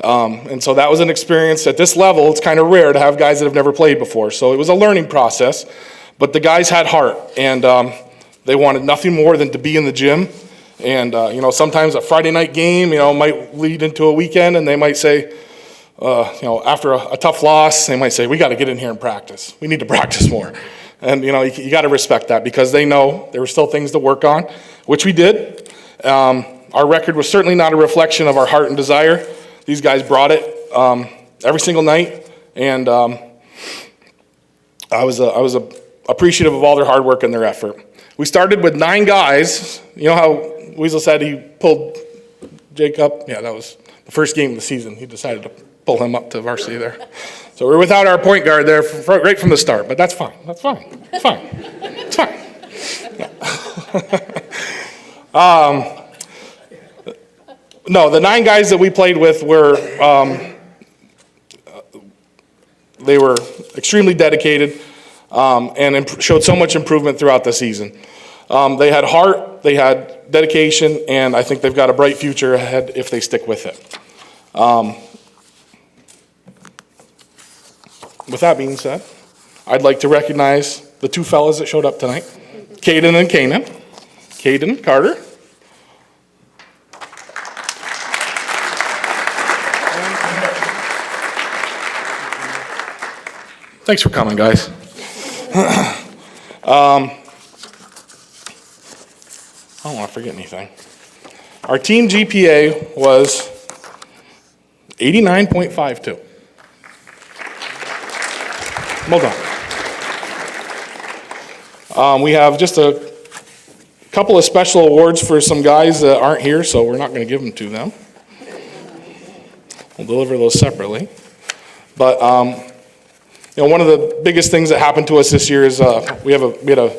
And so that was an experience. At this level, it's kind of rare to have guys that have never played before. So it was a learning process, but the guys had heart, and they wanted nothing more than to be in the gym. And, sometimes a Friday night game, might lead into a weekend, and they might say, after a tough loss, they might say, we got to get in here and practice. We need to practice more. And, you got to respect that because they know there were still things to work on, which we did. Our record was certainly not a reflection of our heart and desire. These guys brought it every single night, and I was appreciative of all their hard work and their effort. We started with 9 guys. You know how Weasel said he pulled Jake up? Yeah, that was the first game of the season. He decided to pull him up to varsity there. So we're without our point guard there right from the start, but that's fine. That's fine. It's fine. It's fine. No, the 9 guys that we played with were they were extremely dedicated and showed so much improvement throughout the season. They had heart, they had dedication, and I think they've got a bright future ahead if they stick with it. With that being said, I'd like to recognize the 2 fellas that showed up tonight, Caden and Kanan. Caden Carter. Thanks for coming, guys. I don't want to forget anything. Our team GPA was 89.52. Well done. We have just a couple of special awards for some guys that aren't here, so we're not going to give them to them. We'll deliver those separately. But one of the biggest things that happened to us this year is we had a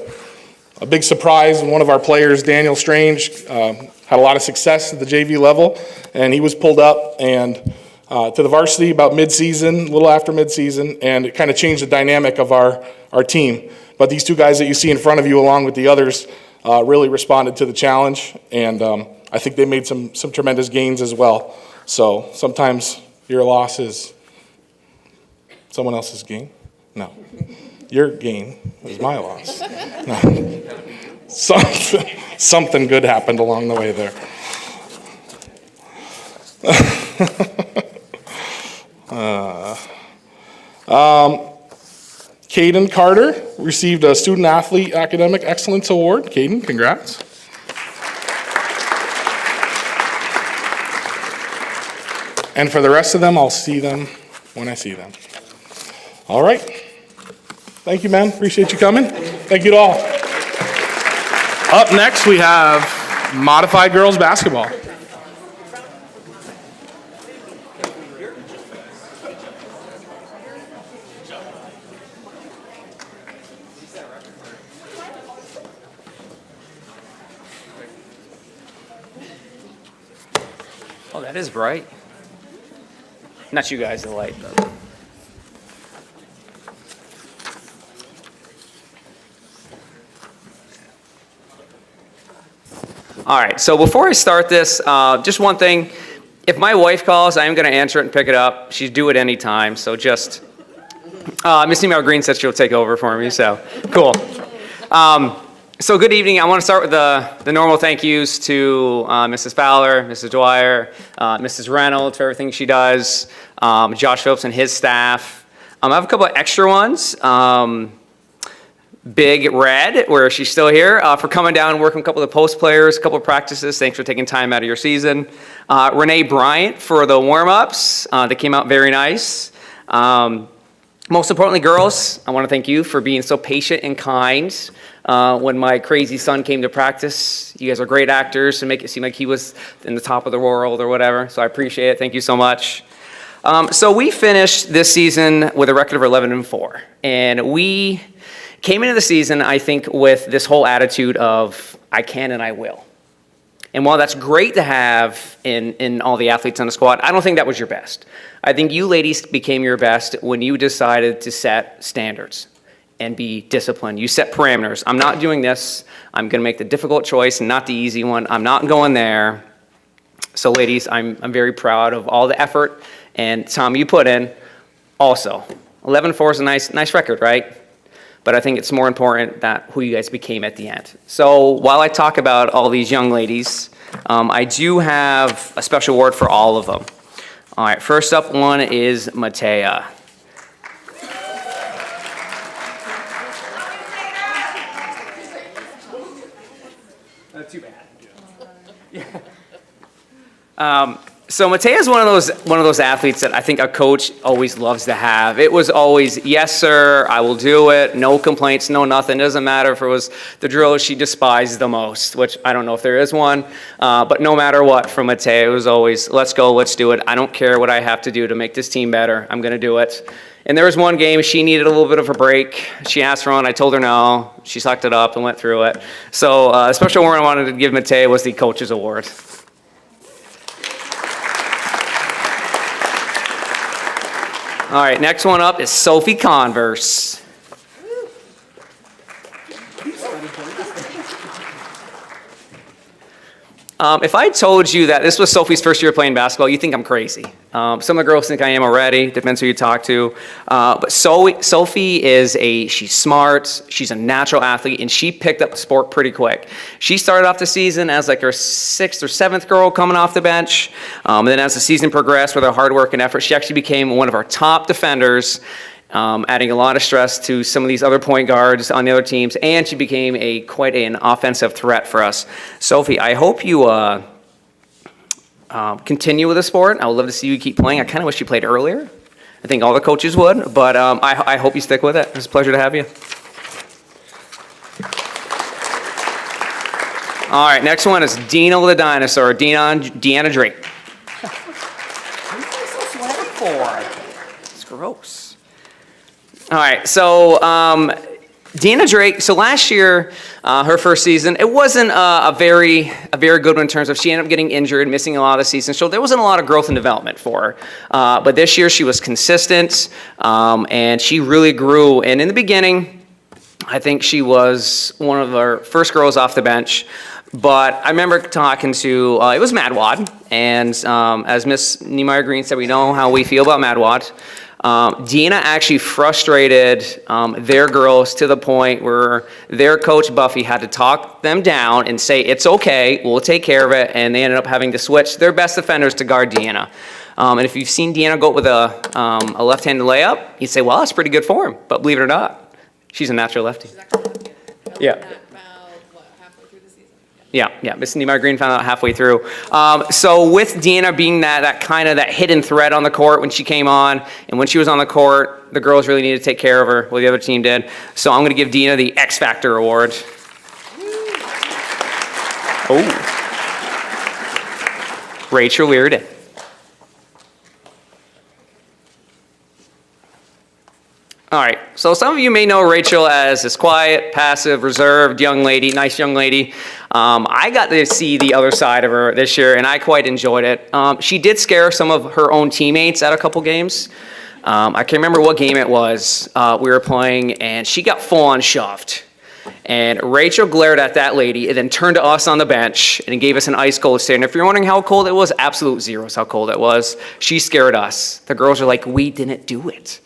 big surprise. One of our players, Daniel Strange, had a lot of success at the JV level, and he was pulled up and to the varsity about mid-season, a little after mid-season, and it kind of changed the dynamic of our team. But these 2 guys that you see in front of you, along with the others, really responded to the challenge, and I think they made some tremendous gains as well. So sometimes your loss is someone else's gain? No. Your gain is my loss. No. Something good happened along the way there. Caden Carter received a Student Athlete Academic Excellence Award. Caden, congrats. And for the rest of them, I'll see them when I see them. All right. Thank you, man. Appreciate you coming. Thank you to all. Up next, we have Modified Girls Basketball. Oh, that is bright. Not you guys, the light, though. All right, so before I start this, just one thing. If my wife calls, I am going to answer it and pick it up. She's due at any time, so just, Miss Email Green said she'll take over for me, so cool. So good evening. I want to start with the normal thank yous to Mrs. Fowler, Mrs. Dwyer, Mrs. Reynolds for everything she does, Josh Phillips and his staff. I have a couple of extra ones. Big Red, where she's still here, for coming down and working with a couple of the post players, a couple of practices. Thanks for taking time out of your season. Renee Bryant for the warm-ups. They came out very nice. Most importantly, girls, I want to thank you for being so patient and kind. When my crazy son came to practice, you guys are great actors to make it seem like he was in the top of the world or whatever. So I appreciate it. Thank you so much. So we finished this season with a record of 11-4. And we came into the season, I think, with this whole attitude of I can and I will. And while that's great to have in all the athletes on the squad, I don't think that was your best. I think you ladies became your best when you decided to set standards and be disciplined. You set parameters. I'm not doing this. I'm going to make the difficult choice and not the easy one. I'm not going there. So ladies, I'm very proud of all the effort and time you put in. Also, 11-4 is a nice record, right? But I think it's more important that who you guys became at the end. So while I talk about all these young ladies, I do have a special award for all of them. All right, first up one is Matea. Not too bad. So Matea is one of those athletes that I think a coach always loves to have. It was always, yes, sir, I will do it, no complaints, no nothing. Doesn't matter if it was the drill she despised the most, which I don't know if there is one. But no matter what, from Matea, it was always, let's go, let's do it. I don't care what I have to do to make this team better. I'm going to do it. And there was one game she needed a little bit of a break. She asked for one. I told her no. She sucked it up and went through it. So the special award I wanted to give Matea was the Coach's Award. All right, next one up is Sophie Converse. If I told you that this was Sophie's first year playing basketball, you think I'm crazy. Some of the girls think I am already, depends who you talk to. But Sophie she's smart, she's a natural athlete, and she picked up the sport pretty quick. She started off the season as like her 6th or 7th girl coming off the bench. And then as the season progressed with her hard work and effort, she actually became one of our top defenders, adding a lot of stress to some of these other point guards on the other teams, and she became quite an offensive threat for us. Sophie, I hope you continue with the sport. I would love to see you keep playing. I kind of wish you played earlier. I think all the coaches would, but I hope you stick with it. It's a pleasure to have you. All right, next one is Dino the Dinosaur, Deanna Drake. It's gross. All right, so Deanna Drake, so last year, her first season, it wasn't a very good one in terms of she ended up getting injured, missing a lot of the season, so there wasn't a lot of growth and development for her. But this year she was consistent, and she really grew. And in the beginning, I think she was one of our first girls off the bench. But I remember talking to, it was Madwad, and as Miss Niemeyer Green said, we know how we feel about Madwad. Deanna actually frustrated their girls to the point where their coach Buffy had to talk them down and say, it's okay, we'll take care of it, and they ended up having to switch their best defenders to guard Deanna. And if you've seen Deanna go with a left-handed layup, you'd say, well, that's pretty good form, but believe it or not, she's a natural lefty. Yeah. Yeah, Miss Niemeyer Green found out halfway through. So with Deanna being that kind of that hidden threat on the court when she came on, and when she was on the court, the girls really needed to take care of her, well, the other team did. So I'm going to give Deanna the X Factor Award. Oh. Rachel Leardon. All right, so some of you may know Rachel as this quiet, passive, reserved young lady, nice young lady. I got to see the other side of her this year, and I quite enjoyed it. She did scare some of her own teammates at a couple games. I can't remember what game it was we were playing, and she got full-on shoved. And Rachel glared at that lady and then turned to us on the bench and gave us an ice cold stare. And if you're wondering how cold it was, absolute zero is how cold it was. She scared us. The girls are like, we didn't do it.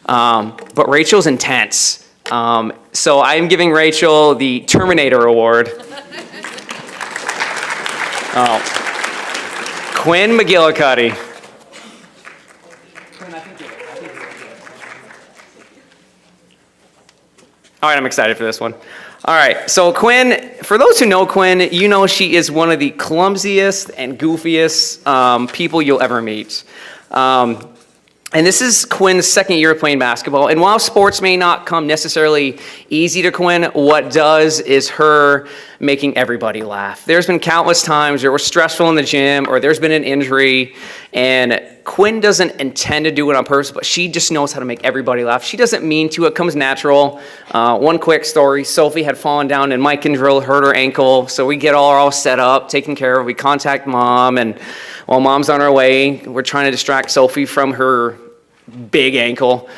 But Rachel's intense. So I'm giving Rachel the Terminator Award. Quinn McGillicuddy. All right, I'm excited for this one. All right, so Quinn, for those who know Quinn, you know she is one of the clumsiest and goofiest people you'll ever meet. And this is Quinn's second year playing basketball. And while sports may not come necessarily easy to Quinn, what does is her making everybody laugh. There's been countless times where we're stressful in the gym or there's been an injury, and Quinn doesn't intend to do it on purpose, but she just knows how to make everybody laugh. She doesn't mean to. It comes natural. One quick story. Sophie had fallen down in Mike and drill, hurt her ankle. So we get all set up, taken care of. We contact mom, and while mom's on her way, we're trying to distract Sophie from her big ankle.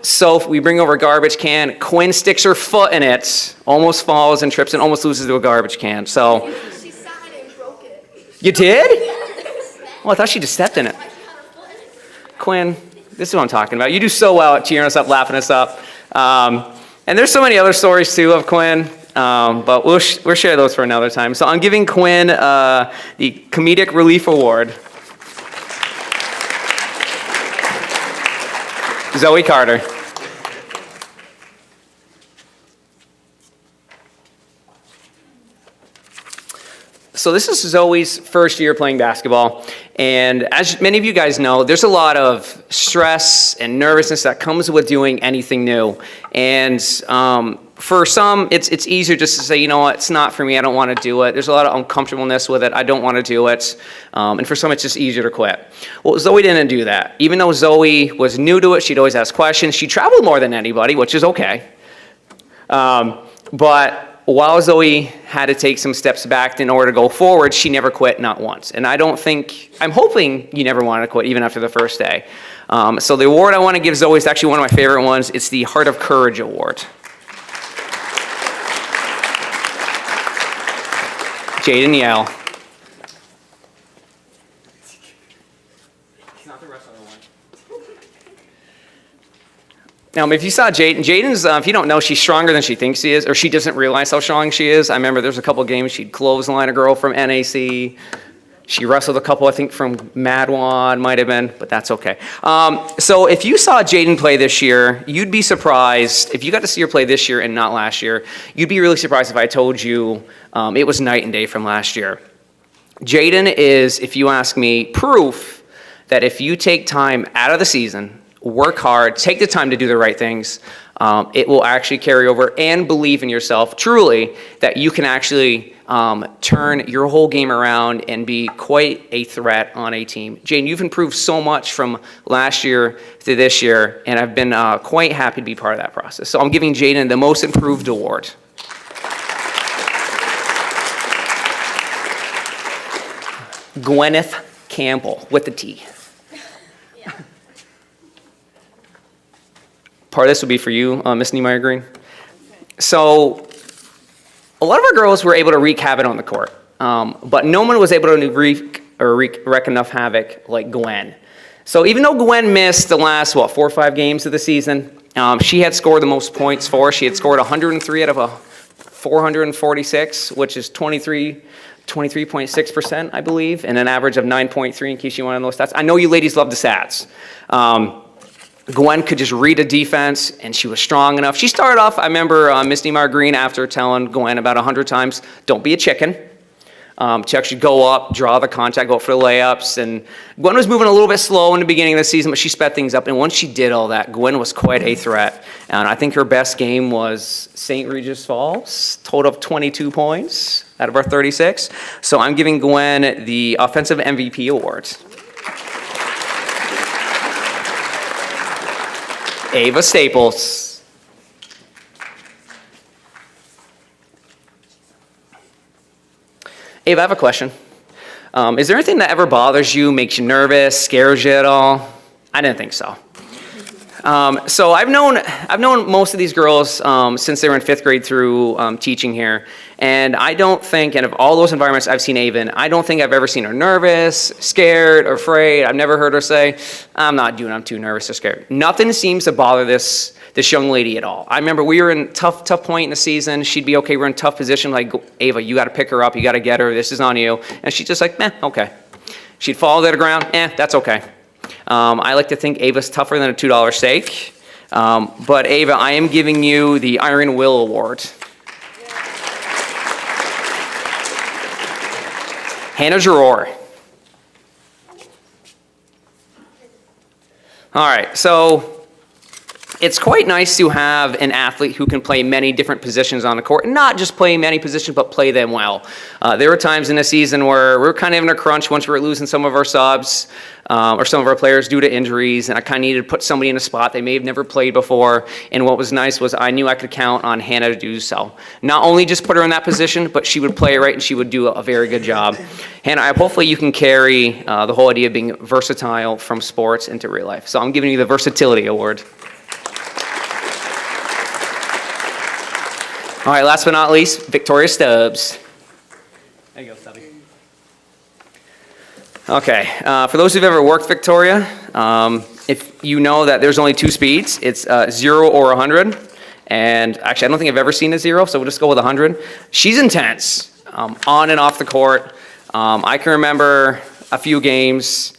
So we bring over a garbage can. Quinn sticks her foot in it, almost falls and trips and almost loses to a garbage can. So She sat it and broke it. you did? Well, I thought she just stepped in it. Quinn, this is what I'm talking about. You do so well at cheering us up, laughing us up. And there's so many other stories too of Quinn, but we'll share those for another time. So I'm giving Quinn the Comedic Relief Award. Zoe Carter. So this is Zoe's first year playing basketball, and as many of you guys know, there's a lot of stress and nervousness that comes with doing anything new. And for some, it's easier just to say, you know what, it's not for me, I don't want to do it. There's a lot of uncomfortableness with it, I don't want to do it. And for some, it's just easier to quit. Well, Zoe didn't do that. Even though Zoe was new to it, she'd always ask questions. She traveled more than anybody, which is okay. But while Zoe had to take some steps back in order to go forward, she never quit, not once. And I'm hoping you never wanted to quit, even after the first day. So the award I want to give Zoe is actually one of my favorite ones. It's the Heart of Courage Award. Jaden Yale. Now, if you saw Jaden's, if you don't know, she's stronger than she thinks she is, or she doesn't realize how strong she is. I remember there's a couple games she'd clothesline a girl from NAC. She wrestled a couple, I think, from Madwan, might have been, but that's okay. So if you saw Jaden play this year, you'd be surprised. If you got to see her play this year and not last year, you'd be really surprised if I told you it was night and day from last year. Jaden is, if you ask me, proof that if you take time out of the season, work hard, take the time to do the right things, it will actually carry over, and believe in yourself truly that you can actually turn your whole game around and be quite a threat on a team. Jaden, you've improved so much from last year to this year, and I've been quite happy to be part of that process. So I'm giving Jaden the Most Improved Award. Gwyneth Campbell with the T. Part of this will be for you, Miss Niemeyer Green. So a lot of our girls were able to wreak havoc on the court, but no one was able to wreak enough havoc like Gwen. So even though Gwen missed the last, 4 or 5 games of the season, she had scored the most points for us. She had scored 103 out of 446, which is 23.6%, I believe, and an average of 9.3 in case you want to know those stats. I know you ladies love the stats. Gwen could just read a defense, and she was strong enough. She started off, I remember Miss Niemeyer Green, after telling Gwen about 100 times, don't be a chicken, to actually go up, draw the contact, go for the layups. And Gwen was moving a little bit slow in the beginning of the season, but she sped things up. And once she did all that, Gwen was quite a threat. And I think her best game was St. Regis Falls, total of 22 points out of our 36. So I'm giving Gwen the Offensive MVP Award. Ava Staples. Ava, I have a question. Is there anything that ever bothers you, makes you nervous, scares you at all? I didn't think so. So I've known most of these girls since they were in 5th grade through teaching here, and I don't think, and of all those environments I've seen Ava in, I don't think I've ever seen her nervous, scared, or afraid. I've never heard her say, I'm too nervous or scared. Nothing seems to bother this young lady at all. I remember we were in tough point in the season. She'd be okay, we're in tough position, like, Ava, you got to pick her up, you got to get her, this is on you. And she's just like, okay. She'd fall to the ground, that's okay. I like to think Ava's tougher than a $2 steak. But Ava, I am giving you the Iron Will Award. Hannah Giroir. All right, so it's quite nice to have an athlete who can play many different positions on the court, and not just play many positions, but play them well. There were times in the season where we were kind of in a crunch once we were losing some of our subs or some of our players due to injuries, and I kind of needed to put somebody in a spot they may have never played before. And what was nice was I knew I could count on Hannah to do so. Not only just put her in that position, but she would play it right, and she would do a very good job. Hannah, hopefully you can carry the whole idea of being versatile from sports into real life. So I'm giving you the Versatility Award. All right, last but not least, Victoria Stubbs. There you go, Stubby. Okay, for those who've ever worked Victoria, if you know that there's only 2 speeds, it's 0 or 100. And actually, I don't think I've ever seen a 0, so we'll just go with 100. She's intense, on and off the court. I can remember a few games.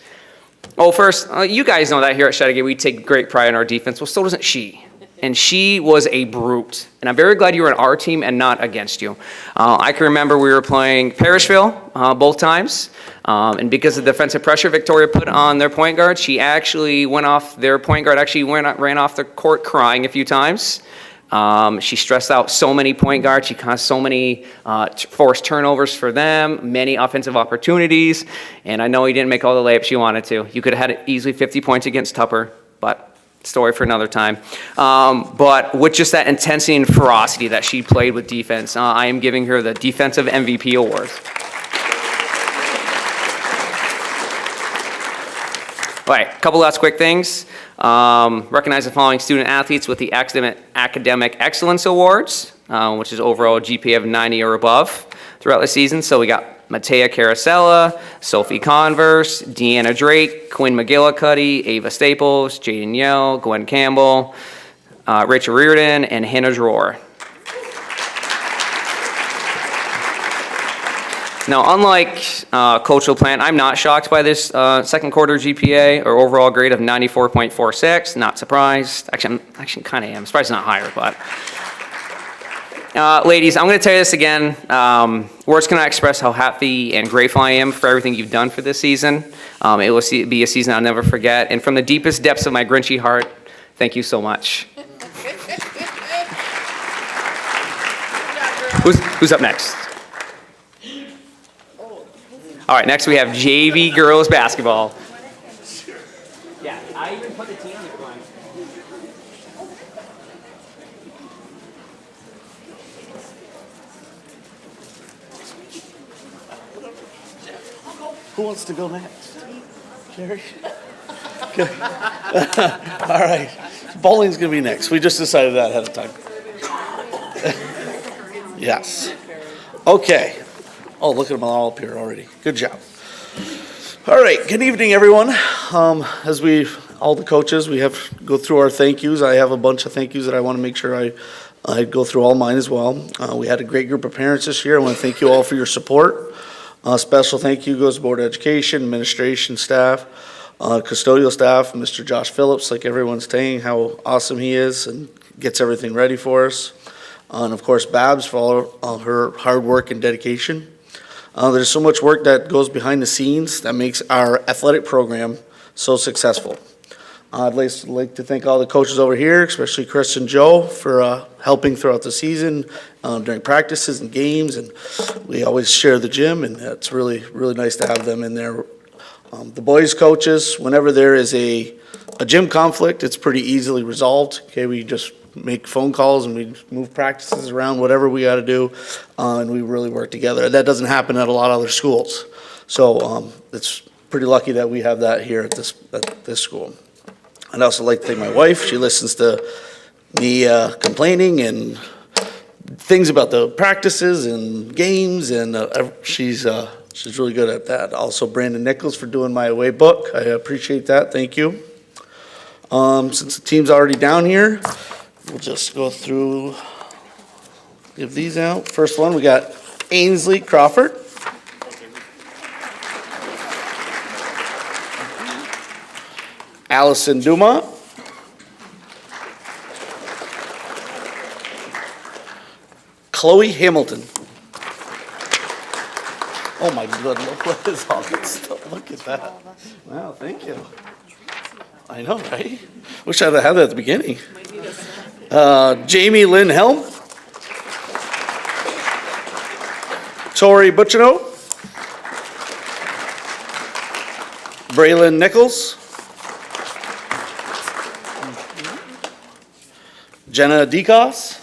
Oh, first, you guys know that here at Chateauguay, we take great pride in our defense. Well, so doesn't she. And she was a brute. And I'm very glad you were on our team and not against you. I can remember we were playing Parrishville both times. And because of the defensive pressure Victoria put on their point guard, she actually went off, their point guard actually ran off the court crying a few times. She stressed out so many point guards. She caused so many forced turnovers for them, many offensive opportunities. And I know you didn't make all the layups you wanted to. You could have had easily 50 points against Tupper, but story for another time. But with just that intensity and ferocity that she played with defense, I am giving her the Defensive MVP award. All right, a couple last quick things. Recognize the following student athletes with the Academic Excellence Awards, which is overall GPA of 90 or above throughout the season. So we got Matea Carasella, Sophie Converse, Deanna Drake, Quinn McGillicuddy, Ava Staples, Jaden Yell, Gwen Campbell, Rachel Reardon, and Hannah Dror. Now, unlike Coach LaPlante, I'm not shocked by this second quarter GPA or overall grade of 94.46. Not surprised. Actually, kind of am. Surprised it's not higher, but. Ladies, I'm going to tell you this again. Words cannot express how happy and grateful I am for everything you've done for this season. It will be a season I'll never forget. And from the deepest depths of my Grinchy heart, thank you so much. Who's up next? All right, next we have JV girls basketball. Yeah, I even put the team on. Who wants to go next? Jerry? Okay. All right. Bowling's going to be next. We just decided that ahead of time. Yes. Okay. Oh, look at them all up here already. Good job. All right. Good evening, everyone. All the coaches, we have to go through our thank yous. I have a bunch of thank yous that I want to make sure I go through all mine as well. We had a great group of parents this year. I want to thank you all for your support. Special thank you goes to Board of Education, administration staff, custodial staff, Mr. Josh Phillips, like everyone's saying, how awesome he is and gets everything ready for us. And of course, Babs for all her hard work and dedication. There's so much work that goes behind the scenes that makes our athletic program so successful. I'd like to thank all the coaches over here, especially Chris and Joe, for helping throughout the season during practices and games. And we always share the gym, and it's really, really nice to have them in there. The boys' coaches, whenever there is a gym conflict, it's pretty easily resolved. Okay, we just make phone calls and we move practices around, whatever we got to do, and we really work together. That doesn't happen at a lot of other schools. So it's pretty lucky that we have that here at this school. I'd also like to thank my wife. She listens to me complaining and things about the practices and games, and she's really good at that. Also, Brandon Nichols for doing my away book. I appreciate that. Thank you. Since the team's already down here, we'll just go through, give these out. First one, we got Ainsley Crawford. Allison Dumont. Chloe Hamilton. Oh my good, look what is all this stuff. Look at that. Wow, thank you. I know, right? Wish I'd have had that at the beginning. Jamie Lynn Helm. Tori Butchino. Braylon Nichols. Jenna Decos.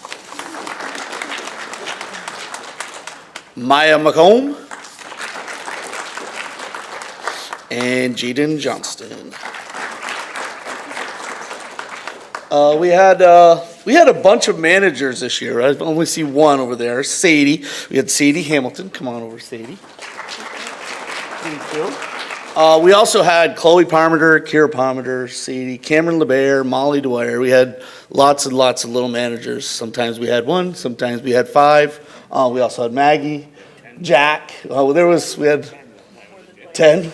Maya McComb. And Jaden Johnston. We had a bunch of managers this year. I only see one over there, Sadie. We had Sadie Hamilton. Come on over, Sadie. Thank you. We also had Chloe Parmenter, Kira Parmenter, Sadie, Cameron LeBaire, Molly Dwyer. We had lots and lots of little managers. Sometimes we had one, sometimes we had five. We also had Maggie, Jack. We had 10?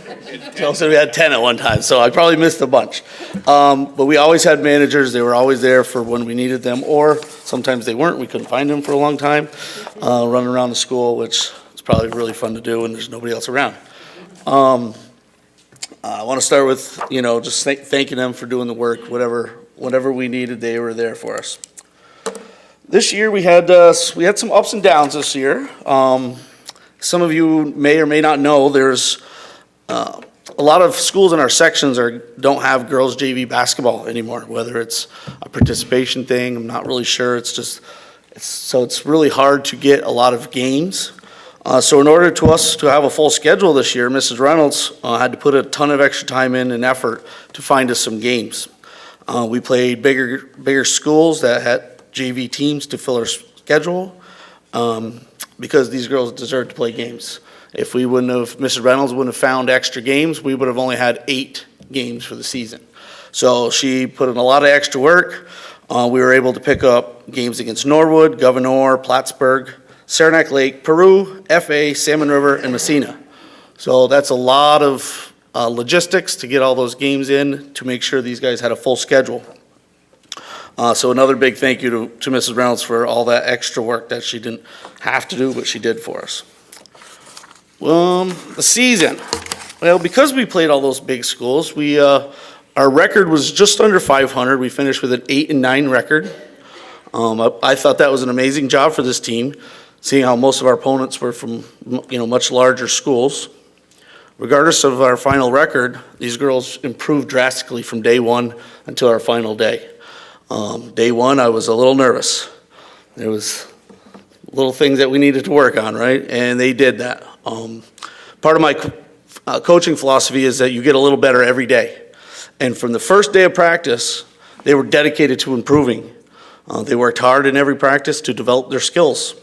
Joe said we had 10 at one time, so I probably missed a bunch. But we always had managers. They were always there for when we needed them, or sometimes they weren't. We couldn't find them for a long time, running around the school, which is probably really fun to do when there's nobody else around. I want to start with, just thanking them for doing the work. Whatever we needed, they were there for us. This year, we had some ups and downs this year. Some of you may or may not know, there's a lot of schools in our sections don't have girls JV basketball anymore, whether it's a participation thing, I'm not really sure. It's really hard to get a lot of games. So in order to us to have a full schedule this year, Mrs. Reynolds had to put a ton of extra time in and effort to find us some games. We played bigger schools that had JV teams to fill our schedule. Because these girls deserve to play games. If Mrs. Reynolds wouldn't have found extra games, we would have only had 8 games for the season. So she put in a lot of extra work. We were able to pick up games against Norwood, Gouverneur, Plattsburgh, Saranac Lake, Peru, FA, Salmon River, and Messina. So that's a lot of logistics to get all those games in to make sure these guys had a full schedule. So another big thank you to Mrs. Reynolds for all that extra work that she didn't have to do, but she did for us. The season. Well, because we played all those big schools, our record was just under 500. We finished with an 8-9 record. I thought that was an amazing job for this team, seeing how most of our opponents were from much larger schools. Regardless of our final record, these girls improved drastically from day one until our final day. Day one, I was a little nervous. There was little things that we needed to work on, right? And they did that. Part of my coaching philosophy is that you get a little better every day. And from the first day of practice, they were dedicated to improving. They worked hard in every practice to develop their skills.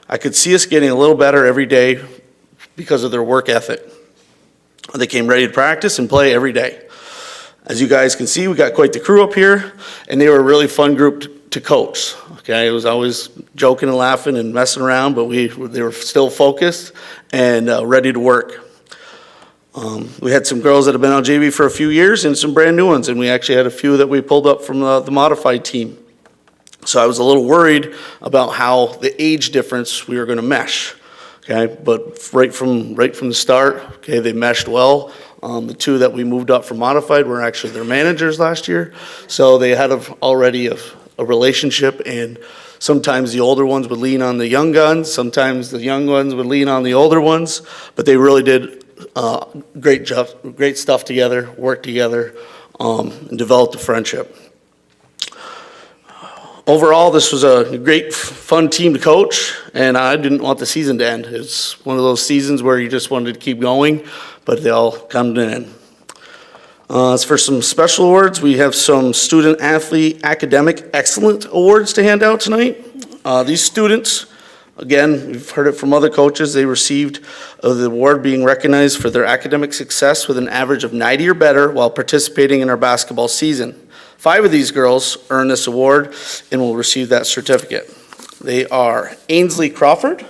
I could see us getting a little better every day because of their work ethic. They came ready to practice and play every day. As you guys can see, we got quite the crew up here, and they were a really fun group to coach. Okay, it was always joking and laughing and messing around, but they were still focused and ready to work. We had some girls that have been on JV for a few years and some brand new ones, and we actually had a few that we pulled up from the modified team. So I was a little worried about how the age difference we were going to mesh. Okay, but right from the start, okay, they meshed well. The 2 that we moved up from modified were actually their managers last year, so they had already a relationship, and sometimes the older ones would lean on the young guns, sometimes the young ones would lean on the older ones, but they really did great stuff together, worked together, and developed a friendship. Overall, this was a great, fun team to coach, and I didn't want the season to end. It's one of those seasons where you just wanted to keep going, but they all come to an end. As for some special awards, we have some Student Athlete Academic Excellence Awards to hand out tonight. These students, again, we've heard it from other coaches, they received the award being recognized for their academic success with an average of 90 or better while participating in our basketball season. 5 of these girls earned this award and will receive that certificate. They are Ainsley Crawford. Good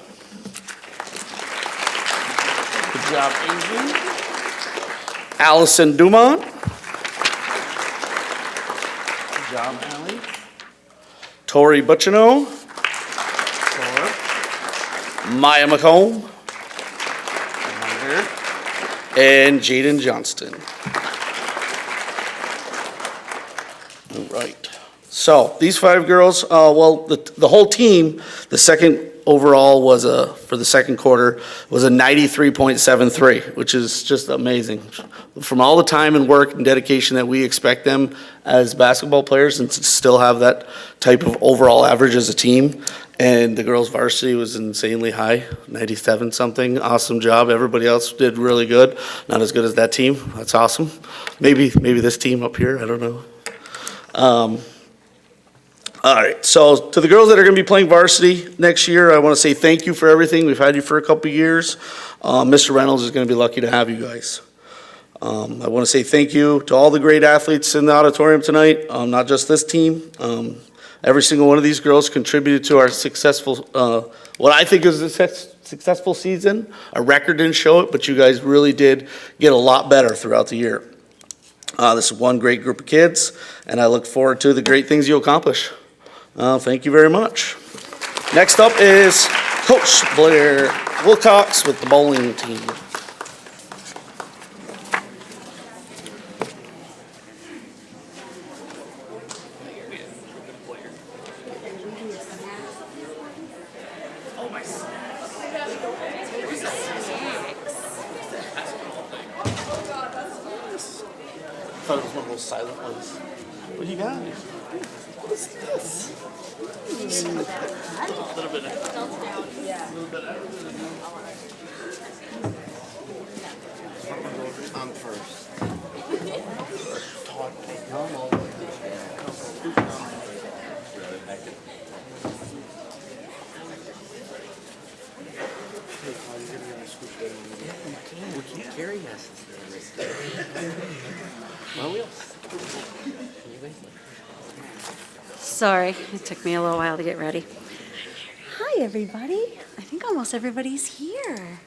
job, Ainsley. Allison Dumont. Good job, Allie. Tori Butchino. Maya McComb. And Jaden Johnston. All right. So these 5 girls, the whole team, the second overall was for the second quarter was a 93.73, which is just amazing. From all the time and work and dedication that we expect them as basketball players, and to still have that type of overall average as a team. And the girls varsity was insanely high, 97 something. Awesome job. Everybody else did really good. Not as good as that team. That's awesome. Maybe this team up here. I don't know. All right, so to the girls that are going to be playing varsity next year, I want to say thank you for everything. We've had you for a couple of years. Mr. Reynolds is going to be lucky to have you guys. I want to say thank you to all the great athletes in the auditorium tonight, not just this team. Every single one of these girls contributed to our successful, what I think is a successful season. Our record didn't show it, but you guys really did get a lot better throughout the year. This is one great group of kids, and I look forward to the great things you'll accomplish. Thank you very much. Next up is Coach Blair Wilcox with the bowling team. I thought it was one of those silent ones. What do you got? What is this? A little bit I'm first. We can't carry us. Sorry, it took me a little while to get ready. Hi, everybody. I think almost everybody's here.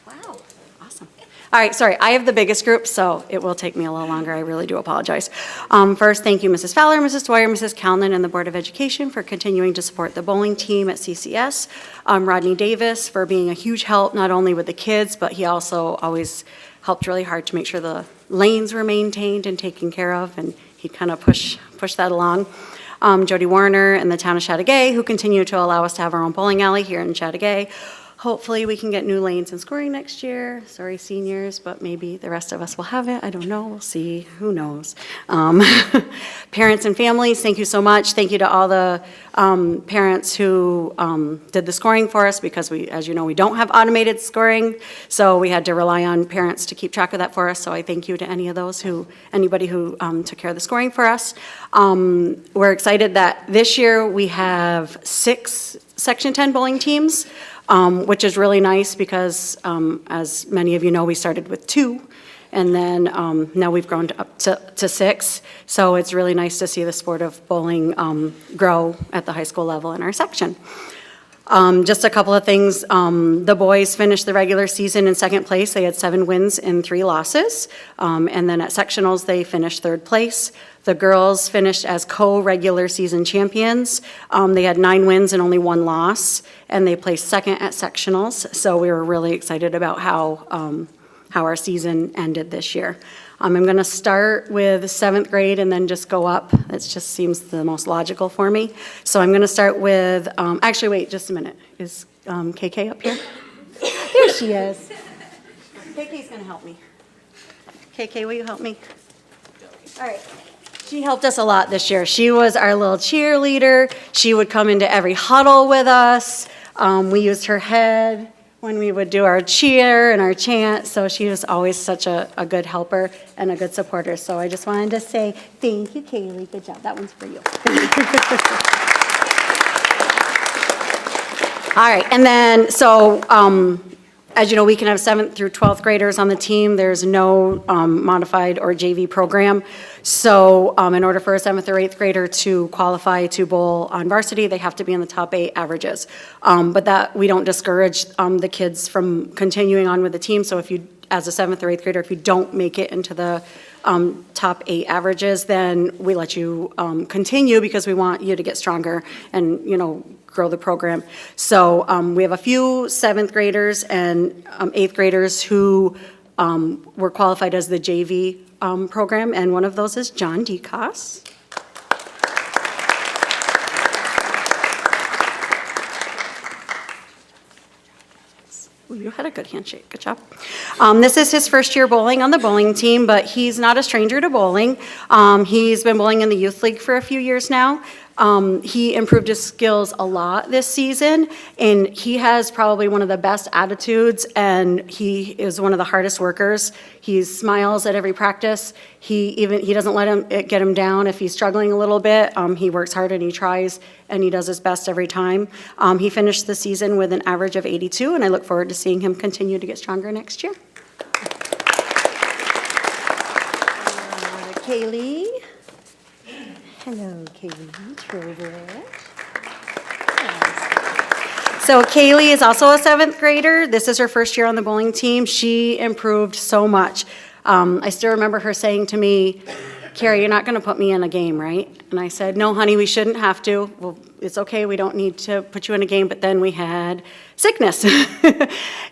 Wow, awesome. All right, sorry, I have the biggest group, so it will take me a little longer. I really do apologize. First, thank you, Mrs. Fowler, Mrs. Dwyer, Mrs. Calnan, and the Board of Education for continuing to support the bowling team at CCS. Rodney Davis for being a huge help, not only with the kids, but he also always helped really hard to make sure the lanes were maintained and taken care of, and he'd kind of push that along. Jody Warner and the town of Chateauguay, who continue to allow us to have our own bowling alley here in Chateauguay. Hopefully, we can get new lanes and scoring next year. Sorry, seniors, but maybe the rest of us will have it. I don't know. We'll see. Who knows? Parents and families, thank you so much. Thank you to all the parents who did the scoring for us, because we, as you know, we don't have automated scoring, so we had to rely on parents to keep track of that for us. So I thank you to anybody who took care of the scoring for us. We're excited that this year we have 6 Section 10 bowling teams. Which is really nice because, as many of you know, we started with 2, and then now we've grown up to 6. So it's really nice to see the sport of bowling grow at the high school level in our section. Just a couple of things. The boys finished the regular season in second place. They had 7 wins and 3 losses. And then at sectionals, they finished third place. The girls finished as co-regular season champions. They had 9 wins and only 1 loss, and they placed second at sectionals. So we were really excited about how our season ended this year. I'm going to start with 7th grade and then just go up. It just seems the most logical for me. So I'm going to start with, actually, wait, just a minute. Is KK up here? There she is. KK's going to help me. KK, will you help me? All right. She helped us a lot this year. She was our little cheerleader. She would come into every huddle with us. We used her head when we would do our cheer and our chant, so she was always such a good helper and a good supporter. So I just wanted to say thank you, Kaylee. Good job. That one's for you. All right, and then, so as you know, we can have 7th through 12th graders on the team. There's no modified or JV program. So in order for a 7th or 8th grader to qualify to bowl on varsity, they have to be in the top 8 averages. But that, we don't discourage the kids from continuing on with the team. So if you, as a 7th or 8th grader, if you don't make it into the top 8 averages, then we let you continue, because we want you to get stronger and, grow the program. So we have a few 7th graders and 8th graders who were qualified as the JV program, and one of those is John DeCoss. Ooh, you had a good handshake. Good job. This is his first year bowling on the bowling team, but he's not a stranger to bowling. He's been bowling in the youth league for a few years now. He improved his skills a lot this season, and he has probably one of the best attitudes, and he is one of the hardest workers. He smiles at every practice. He doesn't let it get him down if he's struggling a little bit. He works hard and he tries, and he does his best every time. He finished the season with an average of 82, and I look forward to seeing him continue to get stronger next year. Kaylee. Hello, Kaylee Trowbridge. So Kaylee is also a seventh grader. This is her first year on the bowling team. She improved so much. I still remember her saying to me, Carrie, you're not going to put me in a game, right? And I said, no, honey, we shouldn't have to. Well, it's okay, we don't need to put you in a game. But then we had sickness,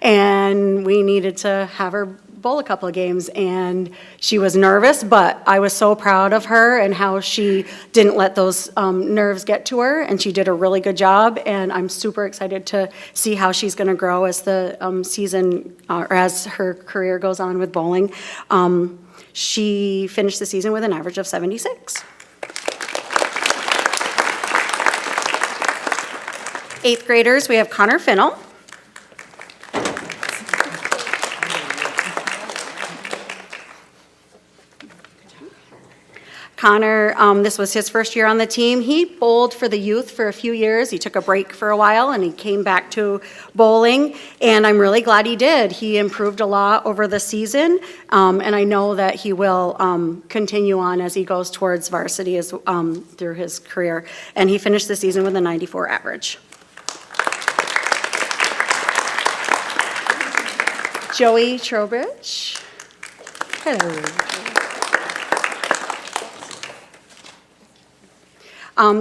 and we needed to have her bowl a couple of games. And she was nervous, but I was so proud of her and how she didn't let those nerves get to her. And she did a really good job. And I'm super excited to see how she's going to grow as the season, or as her career goes on with bowling. She finished the season with an average of 76. Eighth graders, we have Connor Finnell. Connor, this was his first year on the team. He bowled for the youth for a few years. He took a break for a while and he came back to bowling, and I'm really glad he did. He improved a lot over the season, and I know that he will continue on as he goes towards varsity through his career. And he finished the season with a 94 average. Joey Trowbridge. Hello.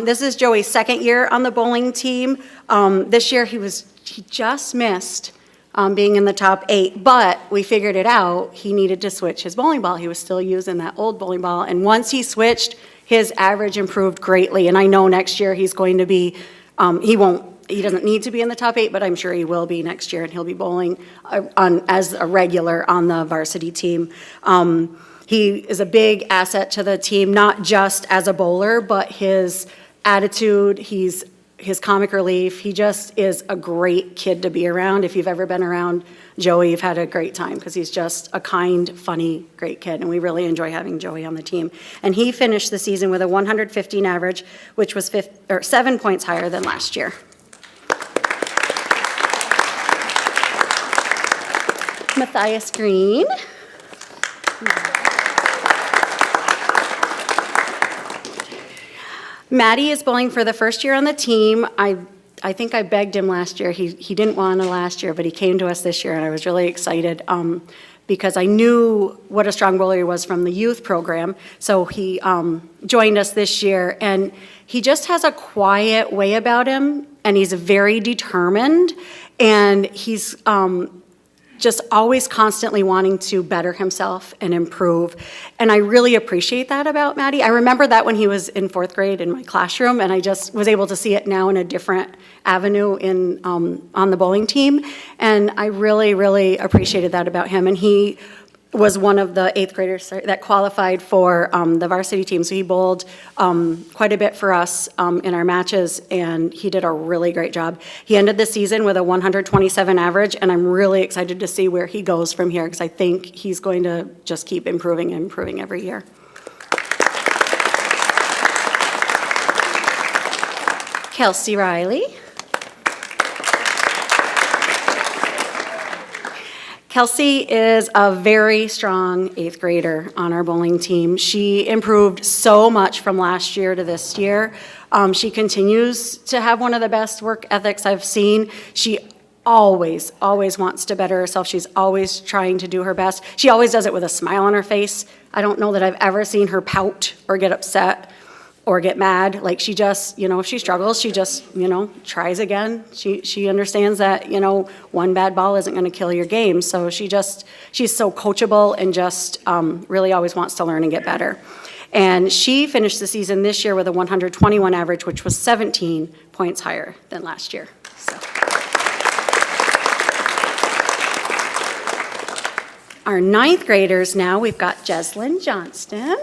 This is Joey's second year on the bowling team. This year he just missed being in the top 8, but we figured it out. He needed to switch his bowling ball. He was still using that old bowling ball, and once he switched, his average improved greatly. And I know next year he's going to be, he doesn't need to be in the top 8, but I'm sure he will be next year, and he'll be bowling as a regular on the varsity team. He is a big asset to the team, not just as a bowler, but his attitude, his comic relief. He just is a great kid to be around. If you've ever been around Joey, you've had a great time because he's just a kind, funny, great kid, and we really enjoy having Joey on the team. And he finished the season with a 115 average, which was 7 points higher than last year. Matthias Green. Maddie is bowling for the first year on the team. I think I begged him last year. He didn't want to last year, but he came to us this year, and I was really excited because I knew what a strong bowler he was from the youth program. So he joined us this year, and he just has a quiet way about him, and he's very determined, and he's just always constantly wanting to better himself and improve. And I really appreciate that about Maddie. I remember that when he was in 4th grade in my classroom, and I just was able to see it now in a different avenue on the bowling team. And I really, really appreciated that about him. And he was one of the 8th graders that qualified for the varsity team. So he bowled quite a bit for us in our matches, and he did a really great job. He ended the season with a 127 average, and I'm really excited to see where he goes from here because I think he's going to just keep improving and improving every year. Kelsey Riley. Kelsey is a very strong 8th grader on our bowling team. She improved so much from last year to this year. She continues to have one of the best work ethics I've seen. She always wants to better herself. She's always trying to do her best. She always does it with a smile on her face. I don't know that I've ever seen her pout or get upset or get mad. Like she just, if she struggles, she just, tries again. She understands that, one bad ball isn't gonna kill your game. So she's so coachable and just really always wants to learn and get better. And she finished the season this year with a 121 average, which was 17 points higher than last year. So. Our 9th graders now, we've got Jeslyn Johnston.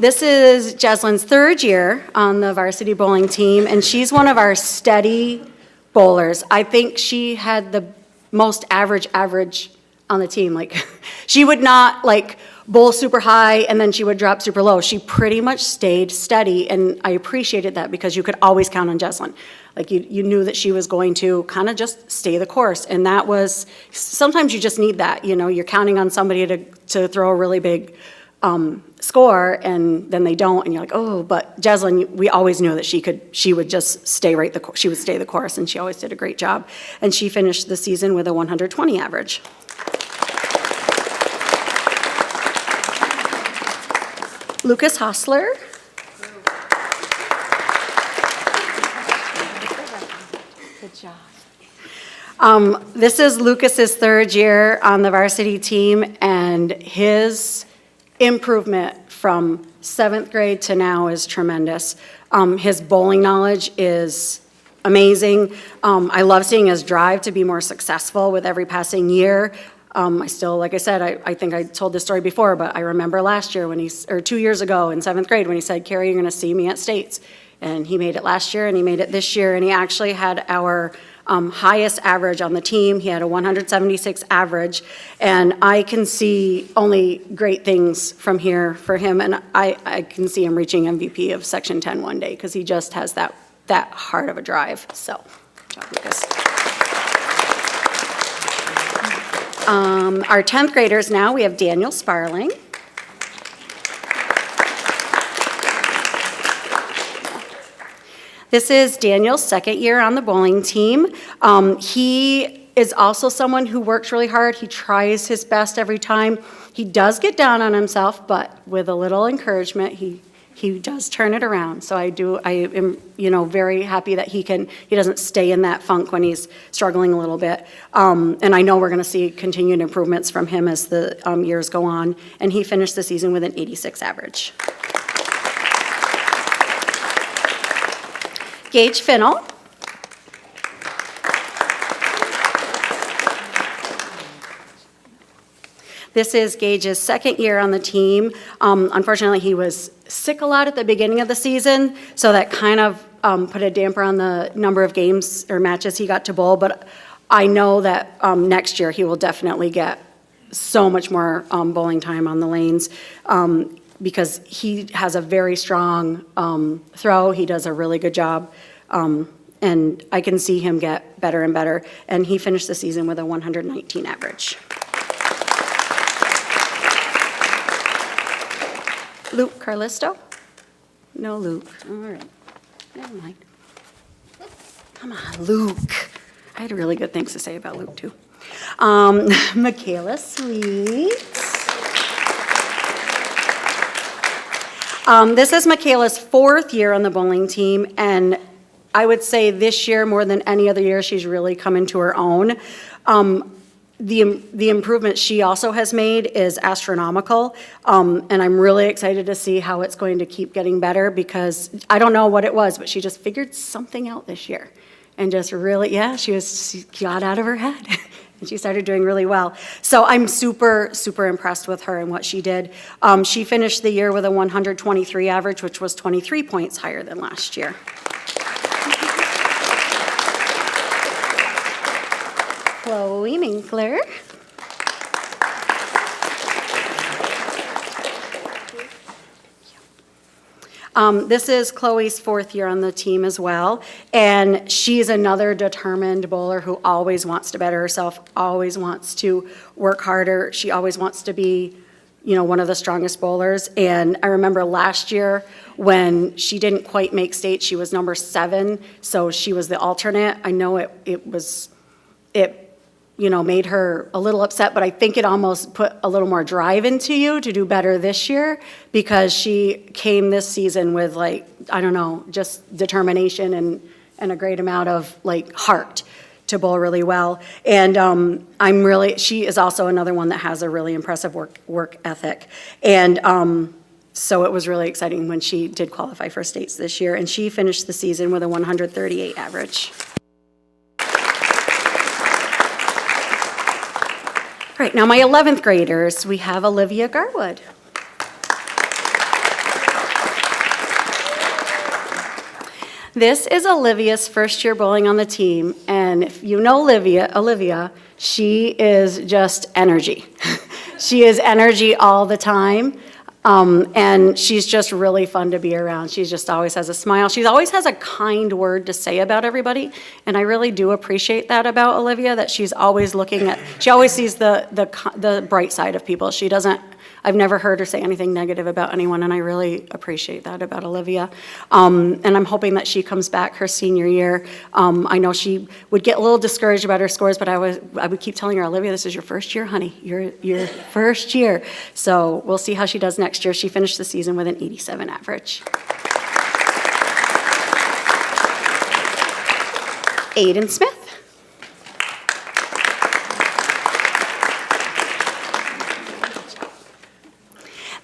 This is Jeslyn's 3rd year on the varsity bowling team, and she's one of our steady bowlers. I think she had the most average on the team. Like, she would not, bowl super high and then she would drop super low. She pretty much stayed steady, and I appreciated that because you could always count on Jesslyn. Like you knew that she was going to kind of just stay the course, and that was, sometimes you just need that, you know, you're counting on somebody to throw a really big score and then they don't, and you're like, oh, but Jesslyn, we always knew that she would just stay she would stay the course, and she always did a great job. And she finished the season with a 120 average. Lucas Hostler. Good job. This is Lucas's third year on the varsity team, and his improvement from 7th grade to now is tremendous. His bowling knowledge is amazing. I love seeing his drive to be more successful with every passing year. I still, like I said, I think I told this story before, but I remember last year or 2 years ago in 7th grade when he said, Carrie, you're gonna see me at States. And he made it last year and he made it this year, and he actually had our highest average on the team. He had a 176 average, and I can see only great things from here for him, and I can see him reaching MVP of Section 10 one day because he just has that heart of a drive. So, good job, Lucas. Our 10th graders now, we have Daniel Sparling. This is Daniel's second year on the bowling team. He is also someone who works really hard. He tries his best every time. He does get down on himself, but with a little encouragement, he does turn it around. So I am, very happy that he doesn't stay in that funk when he's struggling a little bit. And I know we're gonna see continued improvements from him as the years go on. And he finished the season with an 86 average. Gage Finnell. This is Gage's second year on the team. Unfortunately, he was sick a lot at the beginning of the season, so that kind of put a damper on the number of games or matches he got to bowl, but I know that next year he will definitely get so much more bowling time on the lanes. Because he has a very strong throw. He does a really good job. And I can see him get better and better. And he finished the season with a 119 average. Luke Carlisto? No Luke. All right. Never mind. Come on, Luke. I had really good things to say about Luke, too. Michaela Sweet. This is Michaela's fourth year on the bowling team, and I would say this year, more than any other year, she's really come into her own. The improvement she also has made is astronomical, and I'm really excited to see how it's going to keep getting better, because I don't know what it was, but she just figured something out this year, and just really, she got out of her head. And she started doing really well. So I'm super, super impressed with her and what she did. She finished the year with a 123 average, which was 23 points higher than last year. Chloe Minkler. This is Chloe's fourth year on the team as well, and she's another determined bowler who always wants to better herself, always wants to work harder. She always wants to be, one of the strongest bowlers. And I remember last year when she didn't quite make state, she was number 7, so she was the alternate. I know it made her a little upset, but I think it almost put a little more drive into you to do better this year, because she came this season with just determination and a great amount of heart to bowl really well. And she is also another one that has a really impressive work ethic. And so it was really exciting when she did qualify for states this year, and she finished the season with a 138 average. All right, now my 11th graders, we have Olivia Garwood. This is Olivia's first year bowling on the team, and if you know Olivia, she is just energy. She is energy all the time. And she's just really fun to be around. She just always has a smile. She always has a kind word to say about everybody. And I really do appreciate that about Olivia, that she's always she always sees the bright side of people. I've never heard her say anything negative about anyone, and I really appreciate that about Olivia. And I'm hoping that she comes back her senior year. I know she would get a little discouraged about her scores, but I would keep telling her, Olivia, this is your first year, honey. Your first year. So we'll see how she does next year. She finished the season with an 87 average. Aiden Smith.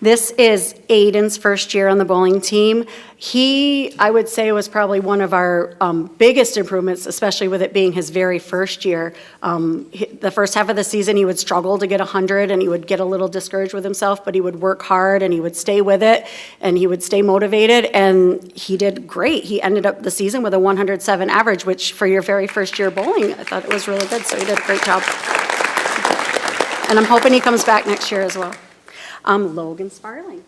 This is Aiden's first year on the bowling team. He, I would say, was probably one of our biggest improvements, especially with it being his very first year. The first half of the season, he would struggle to get 100, and he would get a little discouraged with himself, but he would work hard, and he would stay with it, and he would stay motivated, and he did great. He ended up the season with a 107 average, which for your very first year bowling, I thought it was really good, so he did a great job. And I'm hoping he comes back next year as well. Logan Sparling.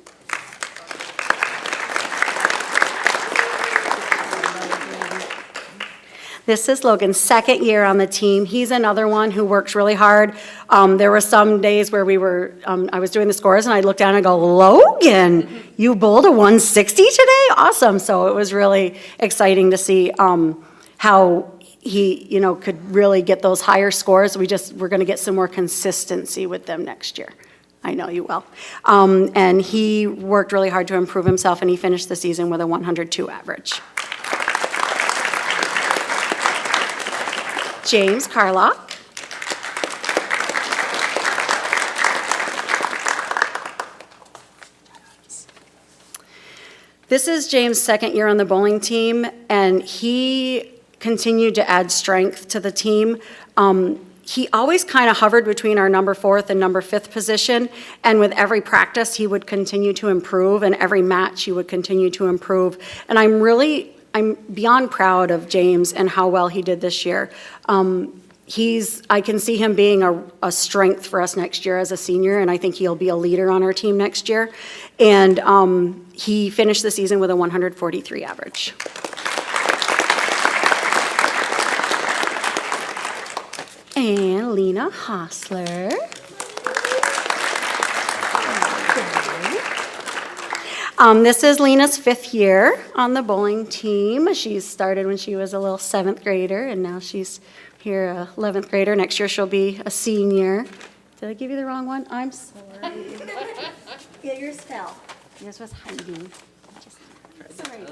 This is Logan's second year on the team. He's another one who works really hard. There were some days where I was doing the scores and I looked down and I go, Logan, you bowled a 160 today? Awesome. So it was really exciting to see how he, could really get those higher scores. We're going to get some more consistency with them next year. I know you will. And he worked really hard to improve himself, and he finished the season with a 102 average. James Carlock. This is James' second year on the bowling team, and he continued to add strength to the team. He always kind of hovered between our number 4th and number 5th position, and with every practice, he would continue to improve, and every match, he would continue to improve. And I'm beyond proud of James and how well he did this year. I can see him being a strength for us next year as a senior, and I think he'll be a leader on our team next year. And he finished the season with a 143 average. And Lena Hostler. This is Lena's 5th year on the bowling team. She started when she was a little 7th grader, and now she's here, a 11th grader. Next year she'll be a senior. Did I give you the wrong one? I'm sorry. Yeah, yours fell. Yours was hiding. Sorry.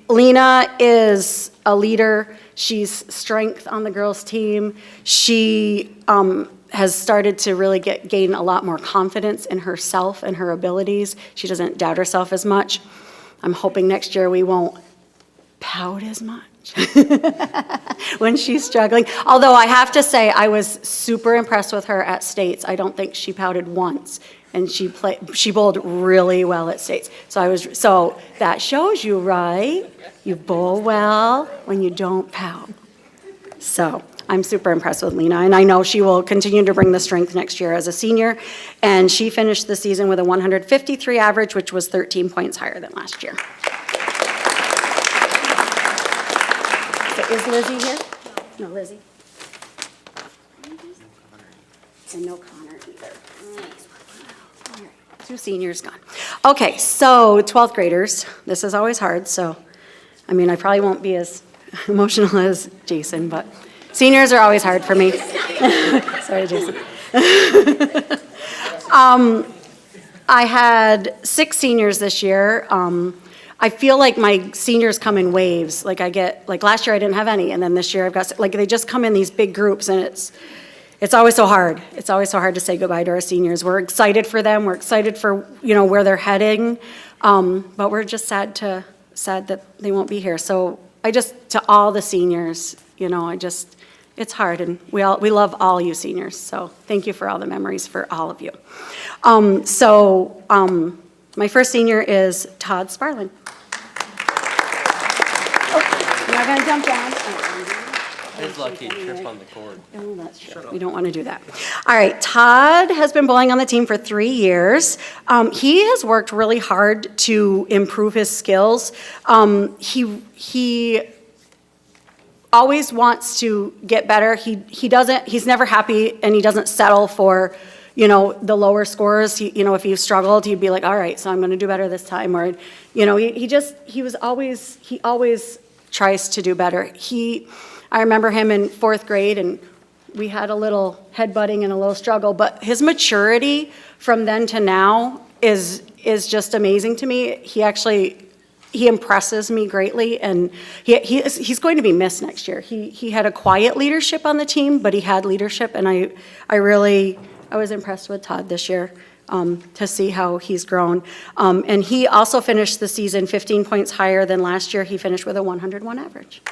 Lena is a leader. She's strength on the girls' team. She has started to really gain a lot more confidence in herself and her abilities. She doesn't doubt herself as much. I'm hoping next year we won't pout as much when she's struggling. Although I have to say, I was super impressed with her at States. I don't think she pouted once. And she bowled really well at States. So that shows you, right? You bowl well when you don't pout. So I'm super impressed with Lena, and I know she will continue to bring the strength next year as a senior. And she finished the season with a 153 average, which was 13 points higher than last year. So is Lizzie here? No, Lizzie. And no Connor either. 2 seniors gone. Okay, so 12th graders. This is always hard, so, I probably won't be as emotional as Jason, but seniors are always hard for me. Sorry, Jason. I had 6 seniors this year. I feel like my seniors come in waves. Like last year I didn't have any, and then this year I've got, they just come in these big groups, and it's always so hard. It's always so hard to say goodbye to our seniors. We're excited for them. We're excited for, where they're heading. But we're just sad that they won't be here. So to all the seniors, it's hard. And we love all you seniors. So thank you for all the memories for all of you. My first senior is Todd Sparlin. Oh, you're not going to jump down? He's lucky, trip on the cord. Oh, that's true. We don't want to do that. All right, Todd has been bowling on the team for 3 years. He has worked really hard to improve his skills. He always wants to get better. He's never happy, and he doesn't settle for, the lower scores. If he struggled, he'd be like, all right, so I'm going to do better this time. Or, he always tries to do better. I remember him in 4th grade, and we had a little headbutting and a little struggle, but his maturity from then to now is just amazing to me. He impresses me greatly, and he's going to be missed next year. He had a quiet leadership on the team, but he had leadership, and I was impressed with Todd this year to see how he's grown. And he also finished the season 15 points higher than last year. He finished with a 101 average.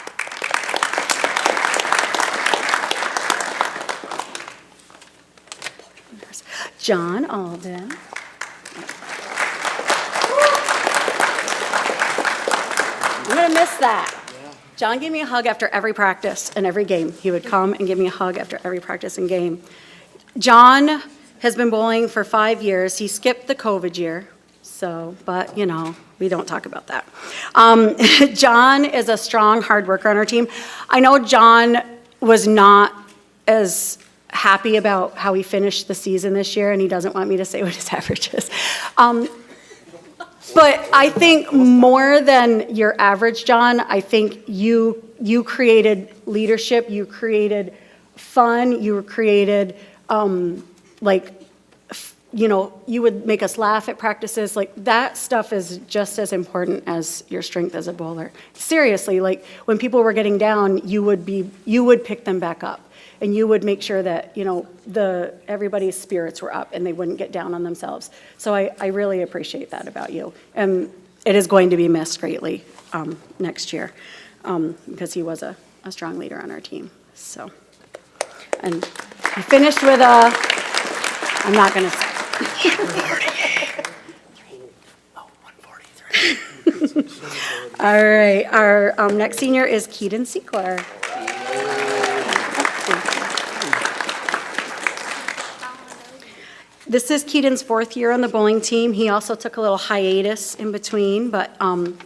John Alden. I'm going to miss that. John gave me a hug after every practice and every game. He would come and give me a hug after every practice and game. John has been bowling for 5 years. He skipped the COVID year, but we don't talk about that. John is a strong, hard worker on our team. I know John was not as happy about how he finished the season this year, and he doesn't want me to say what his average is. But I think more than your average, John, I think you created leadership, you created fun, you created, you would make us laugh at practices. That stuff is just as important as your strength as a bowler. Seriously, when people were getting down, you would pick them back up. And you would make sure that, everybody's spirits were up and they wouldn't get down on themselves. So I really appreciate that about you. And it is going to be missed greatly next year because he was a strong leader on our team. So, and he finished with I'm not going to say. 143. All right, our next senior is Keaton Secor. This is Keaton's 4th year on the bowling team. He also took a little hiatus in between, but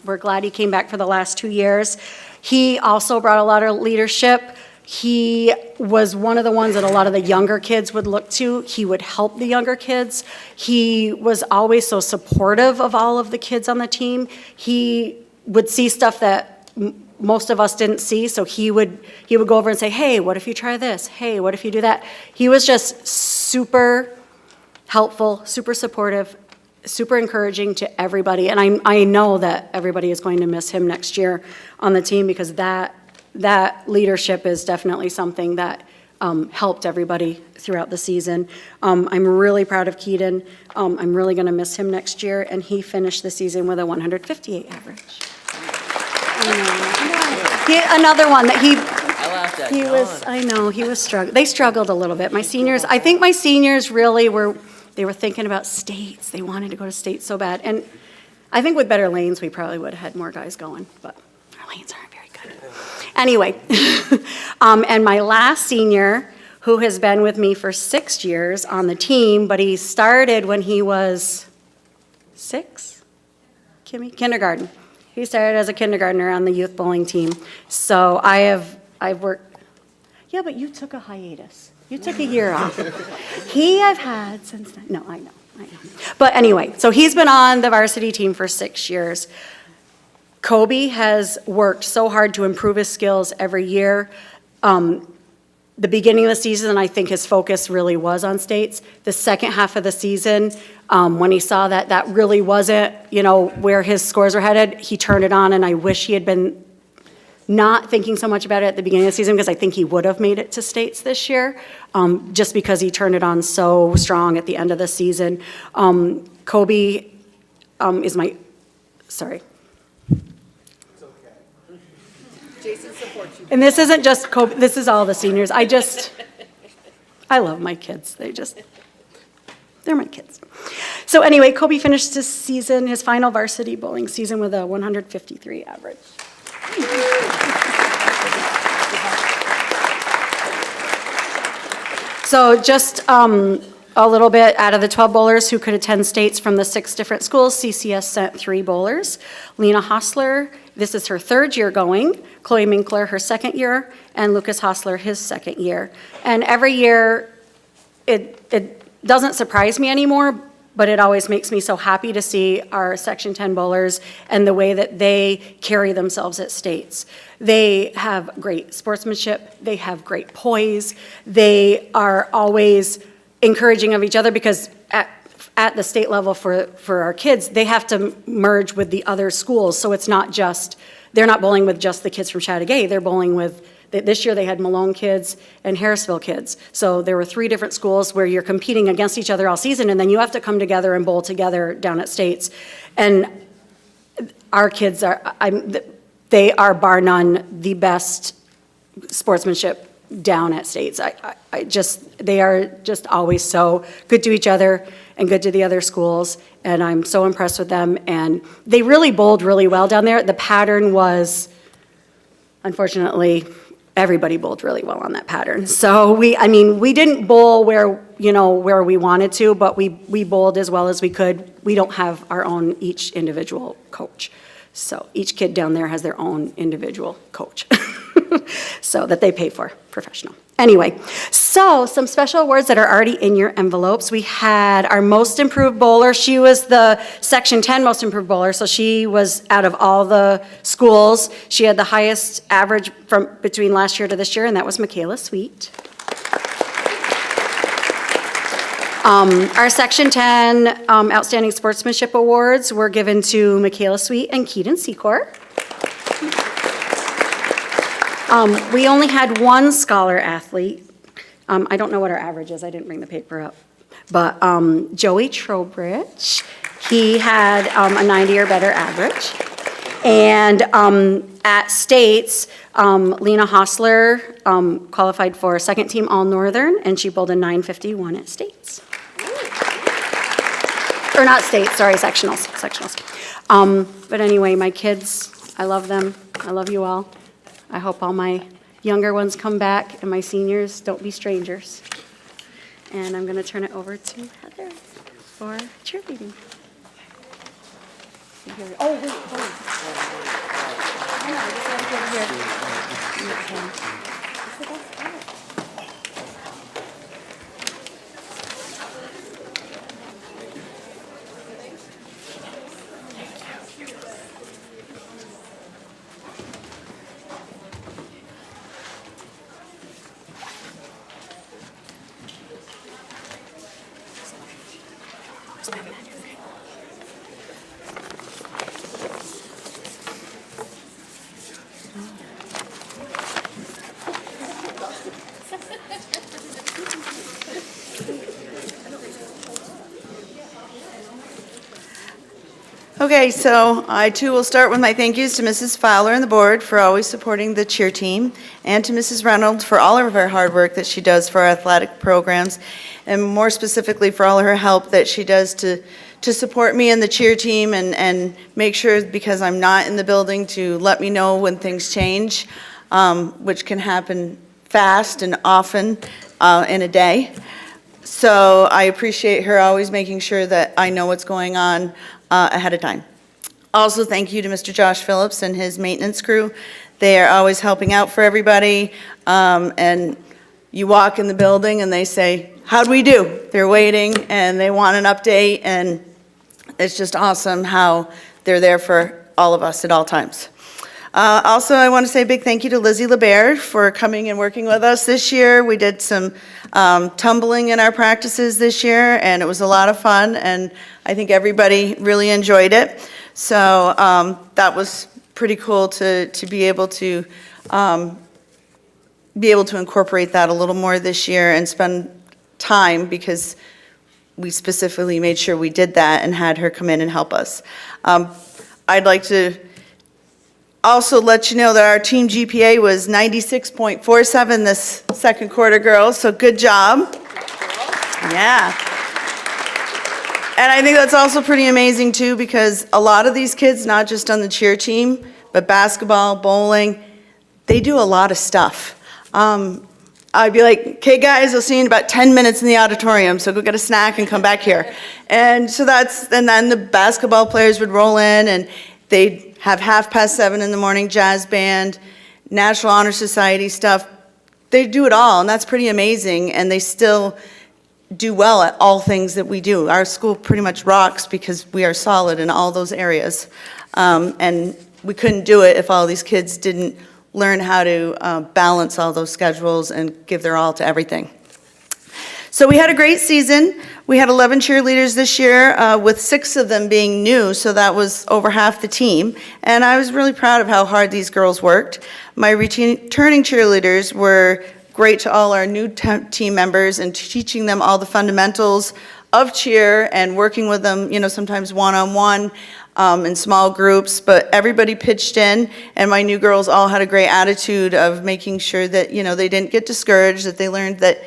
we're glad he came back for the last 2 years. He also brought a lot of leadership. He was one of the ones that a lot of the younger kids would look to. He would help the younger kids. He was always so supportive of all of the kids on the team. He would see stuff that most of us didn't see, so he would go over and say, hey, what if you try this? Hey, what if you do that? He was just super helpful, super supportive, super encouraging to everybody. And I know that everybody is going to miss him next year on the team because that leadership is definitely something that helped everybody throughout the season. I'm really proud of Keaton. I'm really going to miss him next year. And he finished the season with a 158 average. Another one that he was struggling. They struggled a little bit. I think my seniors really were thinking about states. They wanted to go to states so bad. And I think with better lanes, we probably would have had more guys going, but our lanes aren't very good. Anyway, and my last senior, who has been with me for 6 years on the team, but he started when he was 6, Kimmy? Kindergarten. He started as a kindergartner on the youth bowling team. So I've worked, yeah, but you took a hiatus. You took a year off. I've had since then. No, I know. But anyway, so he's been on the varsity team for 6 years. Kobe has worked so hard to improve his skills every year. The beginning of the season, I think his focus really was on states. The second half of the season, when he saw that really wasn't, where his scores were headed, he turned it on, and I wish he had been not thinking so much about it at the beginning of the season because I think he would have made it to states this year, just because he turned it on so strong at the end of the season. Kobe is my, sorry. It's okay. Jason supports you. And this isn't just Kobe, this is all the seniors. I love my kids. They're my kids. So anyway, Kobe finished his season, his final varsity bowling season with a 153 average. So just a little bit, out of the 12 bowlers who could attend states from the 6 different schools, CCS sent 3 bowlers. Lena Hostler, this is her 3rd year going. Chloe Minkler, her 2nd year, and Lucas Hostler, his 2nd year. And every year, it doesn't surprise me anymore, but it always makes me so happy to see our Section 10 bowlers and the way that they carry themselves at states. They have great sportsmanship, they have great poise, they are always encouraging of each other, because at the state level for our kids, they have to merge with the other schools, so it's not just, they're not bowling with just the kids from Chateaugay, they're bowling with, this year they had Malone kids and Harrisville kids. So there were 3 different schools where you're competing against each other all season, and then you have to come together and bowl together down at states. And our kids they are bar none the best sportsmanship down at states. They are just always so good to each other and good to the other schools, and I'm so impressed with them. And they really bowled really well down there. The pattern was, unfortunately, everybody bowled really well on that pattern. So we didn't bowl where we wanted to, but we bowled as well as we could. We don't have our own each individual coach. So each kid down there has their own individual coach. So that they pay for, professional. Anyway, so some special awards that are already in your envelopes. We had our most improved bowler. She was the Section 10 most improved bowler, so she was out of all the schools. She had the highest average from between last year to this year, and that was Michaela Sweet. Our Section 10 Outstanding Sportsmanship Awards were given to Michaela Sweet and Keaton Secor. We only had 1 scholar athlete. I don't know what our average is. I didn't bring the paper up. But Joey Trowbridge, he had a 90 or better average. And at states, Lena Hostler qualified for 2nd team All-Northern, and she bowled a 951 at states. Or not states, sorry, sectionals. But anyway, my kids, I love them. I love you all. I hope all my younger ones come back, and my seniors don't be strangers. And I'm going to turn it over to Heather for cheerleading. Oh, wait, hold on. Hang on, I just have to get over here. Okay, so I too will start with my thank yous to Mrs. Fowler and the board for always supporting the cheer team, and to Mrs. Reynolds for all of her hard work that she does for our athletic programs, and more specifically for all of her help that she does to support me and the cheer team, and make sure, because I'm not in the building, to let me know when things change, which can happen fast and often in a day. So I appreciate her always making sure that I know what's going on ahead of time. Also, thank you to Mr. Josh Phillips and his maintenance crew. They are always helping out for everybody. And you walk in the building and they say, how'd we do? They're waiting and they want an update, and it's just awesome how they're there for all of us at all times. Also, I want to say a big thank you to Lizzie LeBaire for coming and working with us this year. We did some tumbling in our practices this year, and it was a lot of fun, and I think everybody really enjoyed it. So that was pretty cool to be able to incorporate that a little more this year and spend time, because we specifically made sure we did that and had her come in and help us. I'd like to also let you know that our team GPA was 96.47 this second quarter, girls, so good job. Yeah. And I think that's also pretty amazing too, because a lot of these kids, not just on the cheer team, but basketball, bowling, they do a lot of stuff. I'd be like, okay, guys, I'll see you in about 10 minutes in the auditorium, so go get a snack and come back here. And so and then the basketball players would roll in, and they'd have 7:30 in the morning jazz band, National Honor Society stuff. They do it all, and that's pretty amazing, and they still do well at all things that we do. Our school pretty much rocks because we are solid in all those areas. And we couldn't do it if all these kids didn't learn how to balance all those schedules and give their all to everything. So we had a great season. We had 11 cheerleaders this year, with 6 of them being new, so that was over half the team. And I was really proud of how hard these girls worked. My returning cheerleaders were great to all our new team members and teaching them all the fundamentals of cheer and working with them, sometimes one-on-one in small groups, but everybody pitched in, and my new girls all had a great attitude of making sure that, they didn't get discouraged, that they learned that,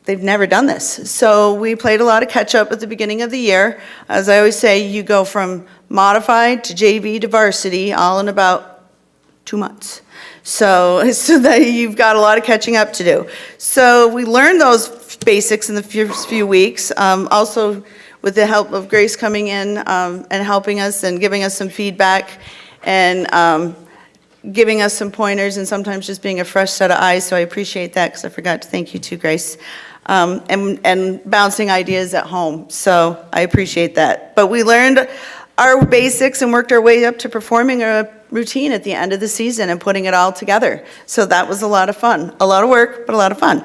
they've never done this. So we played a lot of catch-up at the beginning of the year. As I always say, you go from modified to JV to varsity all in about 2 months. So that you've got a lot of catching up to do. So we learned those basics in the first few weeks. Also, with the help of Grace coming in and helping us and giving us some feedback and giving us some pointers and sometimes just being a fresh set of eyes. So I appreciate that because I forgot to thank you too, Grace. And bouncing ideas at home. So I appreciate that. But we learned our basics and worked our way up to performing a routine at the end of the season and putting it all together. So that was a lot of fun. A lot of work, but a lot of fun.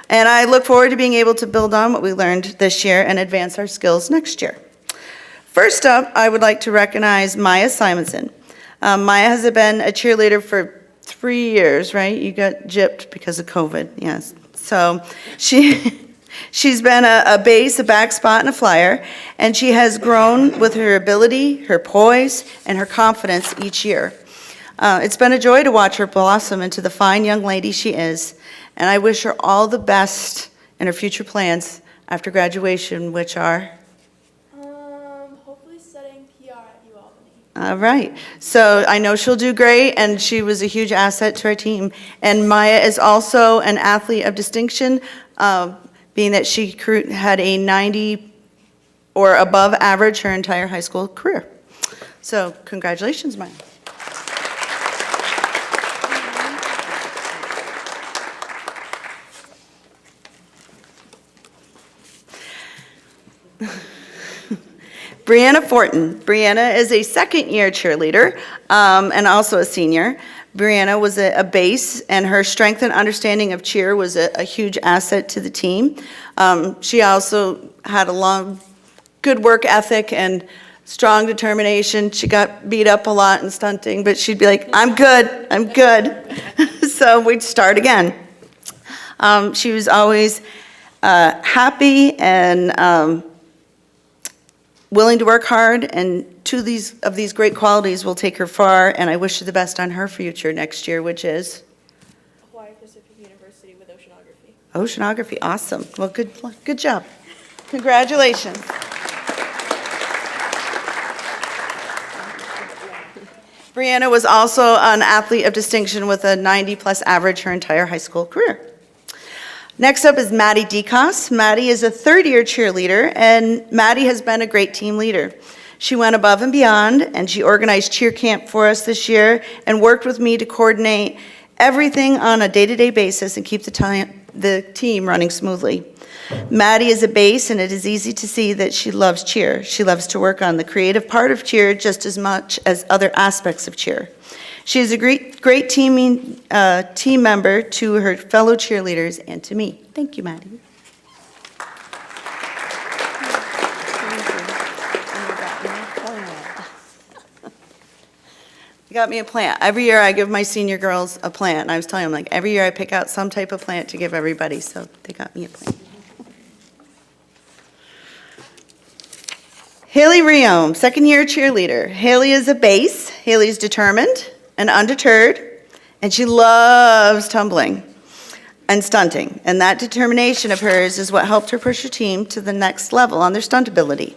And I look forward to being able to build on what we learned this year and advance our skills next year. First up, I would like to recognize Maya Simonson. Maya has been a cheerleader for 3 years, right? You got gypped because of COVID, yes. So she's been a base, a back spot, and a flyer, and she has grown with her ability, her poise, and her confidence each year. It's been a joy to watch her blossom into the fine young lady she is, and I wish her all the best in her future plans after graduation, which are? Hopefully studying PR at UAlbany. All right. So I know she'll do great, and she was a huge asset to our team. And Maya is also an athlete of distinction, being that she had a 90 or above average her entire high school career. So congratulations, Maya. Brianna Fortin. Brianna is a second-year cheerleader and also a senior. Brianna was a base, and her strength and understanding of cheer was a huge asset to the team. She also had a good work ethic and strong determination. She got beat up a lot in stunting, but she'd be like, I'm good, I'm good. So we'd start again. She was always happy and willing to work hard, and two of these great qualities will take her far, and I wish her the best on her future next year, which is? Hawaii Pacific University with oceanography. Oceanography, awesome. Well, good job. Congratulations. Brianna was also an athlete of distinction with a 90-plus average her entire high school career. Next up is Maddie DeCoste. Maddie is a third-year cheerleader, and Maddie has been a great team leader. She went above and beyond, and she organized cheer camp for us this year and worked with me to coordinate everything on a day-to-day basis and keep the team running smoothly. Maddie is a base, and it is easy to see that she loves cheer. She loves to work on the creative part of cheer just as much as other aspects of cheer. She is a great team member to her fellow cheerleaders and to me. Thank you, Maddie. You got me a plant. Every year I give my senior girls a plant. And I was telling them, every year I pick out some type of plant to give everybody, so they got me a plant. Haley Riom, second-year cheerleader. Haley is a base. Haley is determined and undeterred, and she loves tumbling and stunting. And that determination of hers is what helped her push her team to the next level on their stunt ability.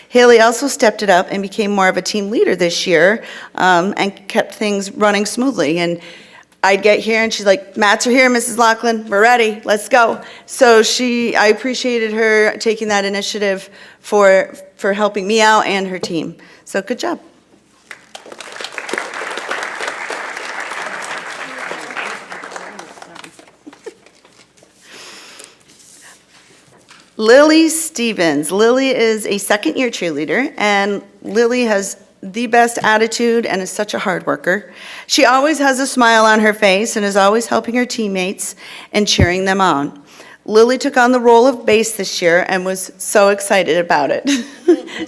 Haley also stepped it up and became more of a team leader this year and kept things running smoothly. And I'd get here and she's like, mats are here, Mrs. Lachlan, we're ready, let's go. So I appreciated her taking that initiative for helping me out and her team. So good job. Lily Stevens. Lily is a second-year cheerleader, and Lily has the best attitude and is such a hard worker. She always has a smile on her face and is always helping her teammates and cheering them on. Lily took on the role of bass this year and was so excited about it.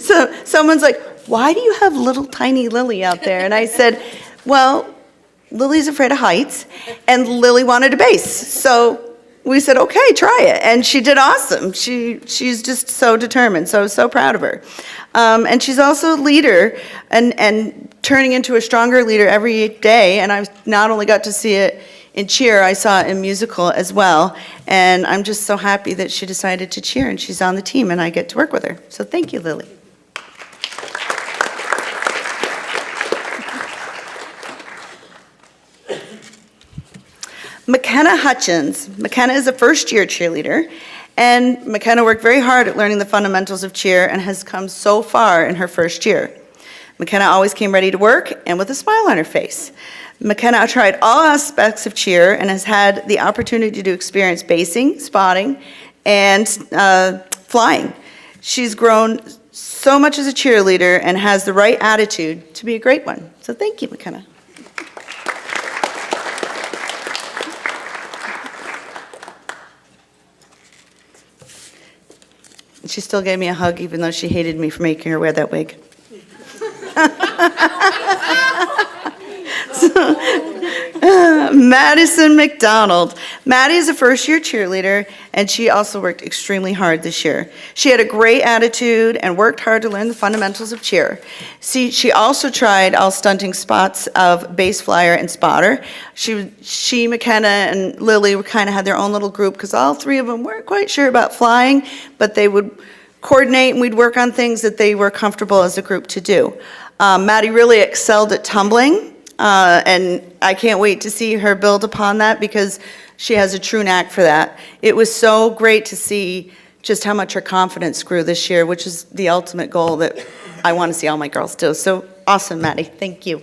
So someone's like, why do you have little tiny Lily out there? And I said, well, Lily's afraid of heights, and Lily wanted a bass. So we said, okay, try it. And she did awesome. She's just so determined. So I was so proud of her. And she's also a leader and turning into a stronger leader every day. And I not only got to see it in cheer, I saw it in musical as well. And I'm just so happy that she decided to cheer and she's on the team and I get to work with her. So thank you, Lily. McKenna Hutchins. McKenna is a first-year cheerleader, and McKenna worked very hard at learning the fundamentals of cheer and has come so far in her first year. McKenna always came ready to work and with a smile on her face. McKenna tried all aspects of cheer and has had the opportunity to experience basing, spotting, and flying. She's grown so much as a cheerleader and has the right attitude to be a great one. So thank you, McKenna. She still gave me a hug, even though she hated me for making her wear that wig. Madison McDonald. Maddie is a first-year cheerleader, and she also worked extremely hard this year. She had a great attitude and worked hard to learn the fundamentals of cheer. See, she also tried all stunting spots of base flyer and spotter. She, McKenna, and Lily kind of had their own little group because all three of them weren't quite sure about flying, but they would coordinate and we'd work on things that they were comfortable as a group to do. Maddie really excelled at tumbling. And I can't wait to see her build upon that because she has a true knack for that. It was so great to see just how much her confidence grew this year, which is the ultimate goal that I want to see all my girls do. So awesome, Maddie. Thank you.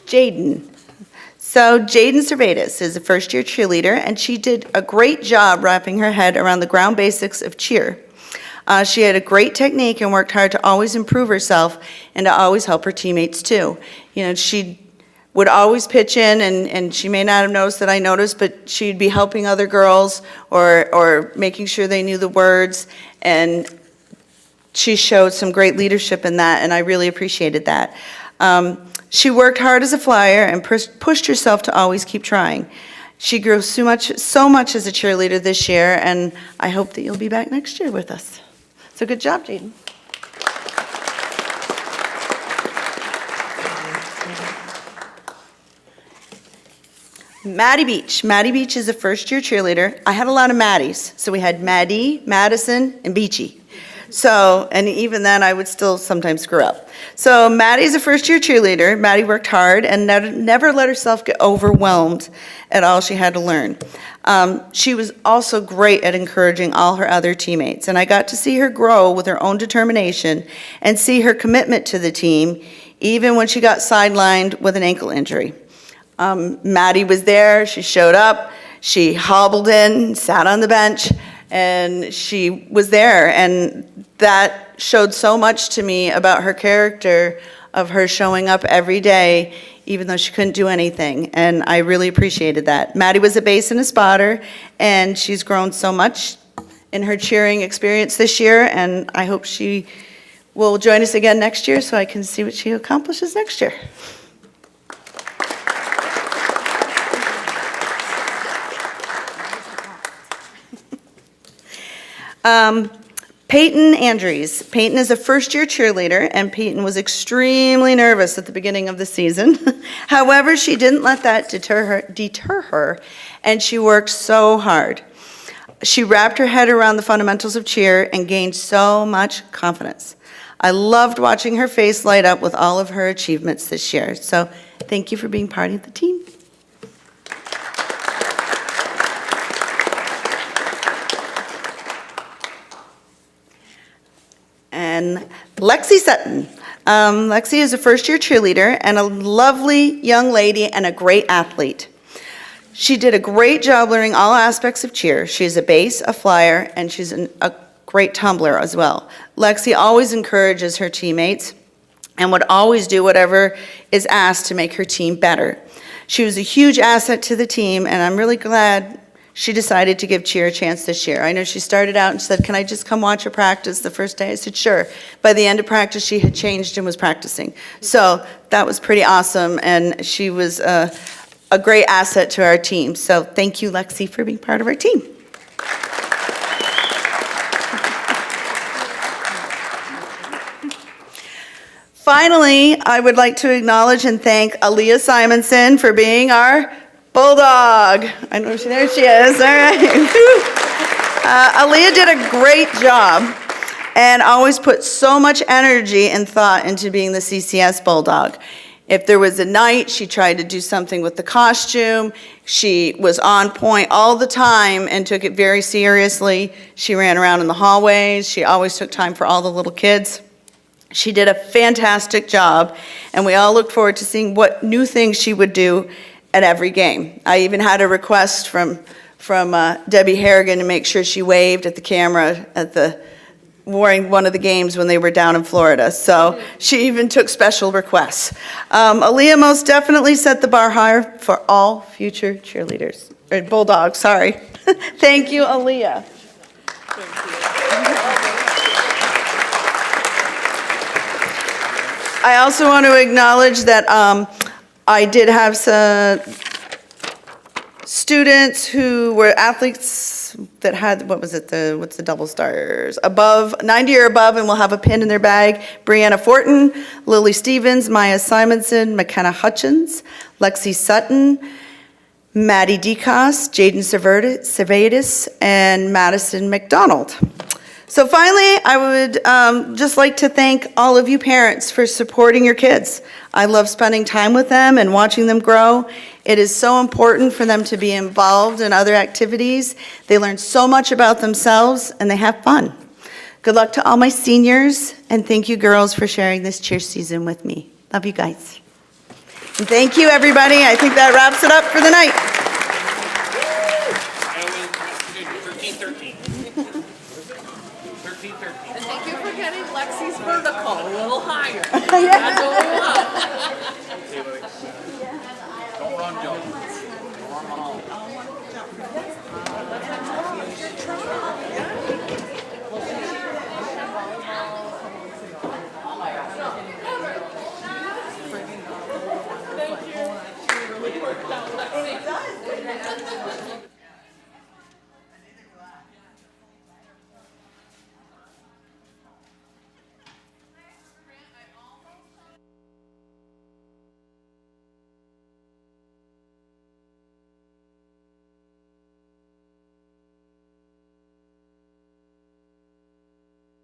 Jaden. So Jaden Cervatus is a first-year cheerleader, and she did a great job wrapping her head around the ground basics of cheer. She had a great technique and worked hard to always improve herself and to always help her teammates too. You know, she would always pitch in, and she may not have noticed that I noticed, but she'd be helping other girls or making sure they knew the words, and she showed some great leadership in that, and I really appreciated that. She worked hard as a flyer and pushed herself to always keep trying. She grew so much as a cheerleader this year, and I hope that you'll be back next year with us. So good job, Jaden. Maddie Beach. Maddie Beach is a first-year cheerleader. I had a lot of Maddies, so we had Maddie, Madison, and Beachy. So, and even then, I would still sometimes screw up. So Maddie's a first-year cheerleader. Maddie worked hard and never let herself get overwhelmed at all she had to learn. She was also great at encouraging all her other teammates, and I got to see her grow with her own determination and see her commitment to the team, even when she got sidelined with an ankle injury. Maddie was there. She showed up. She hobbled in, sat on the bench, and she was there, and that showed so much to me about her character of her showing up every day, even though she couldn't do anything, and I really appreciated that. Maddie was a base and a spotter, and she's grown so much in her cheering experience this year, and I hope she will join us again next year so I can see what she accomplishes next year. Peyton Andrews. Peyton is a first-year cheerleader, and Peyton was extremely nervous at the beginning of the season. However, she didn't let that deter her, and she worked so hard. She wrapped her head around the fundamentals of cheer and gained so much confidence. I loved watching her face light up with all of her achievements this year. So thank you for being part of the team. And Lexi Sutton. Lexi is a first-year cheerleader and a lovely young lady and a great athlete. She did a great job learning all aspects of cheer. She's a base, a flyer, and she's a great tumbler as well. Lexi always encourages her teammates and would always do whatever is asked to make her team better. She was a huge asset to the team, and I'm really glad she decided to give cheer a chance this year. I know she started out and said, "Can I just come watch a practice the first day?" I said, "Sure." By the end of practice, she had changed and was practicing. So that was pretty awesome, and she was a great asset to our team. So thank you, Lexi, for being part of our team. Finally, I would like to acknowledge and thank Aaliyah Simonson for being our Bulldog. I know there she is. All right. Aaliyah did a great job and always put so much energy and thought into being the CCS Bulldog. If there was a night, she tried to do something with the costume. She was on point all the time and took it very seriously. She ran around in the hallways. She always took time for all the little kids. She did a fantastic job, and we all looked forward to seeing what new things she would do at every game. I even had a request from Debbie Harrigan to make sure she waved at the camera during one of the games when they were down in Florida. So she even took special requests. Aaliyah most definitely set the bar higher for all future cheerleaders, or Bulldogs, sorry. Thank you, Aaliyah. I also want to acknowledge that I did have some students who were athletes that had, what's the double stars? Above, 90 or above, and will have a pin in their bag. Brianna Fortin, Lily Stevens, Maya Simonson, McKenna Hutchins, Lexi Sutton, Maddie DeCoste, Jaden Cervatus, and Madison McDonald. So finally, I would just like to thank all of you parents for supporting your kids. I love spending time with them and watching them grow. It is so important for them to be involved in other activities. They learn so much about themselves and they have fun. Good luck to all my seniors, and thank you girls for sharing this cheer season with me. Love you guys. And thank you everybody. I think that wraps it up for the night. 13-13. And thank you for getting Lexi's vertical a little higher. That's a little up. Don't run, Joe. Don't run on all.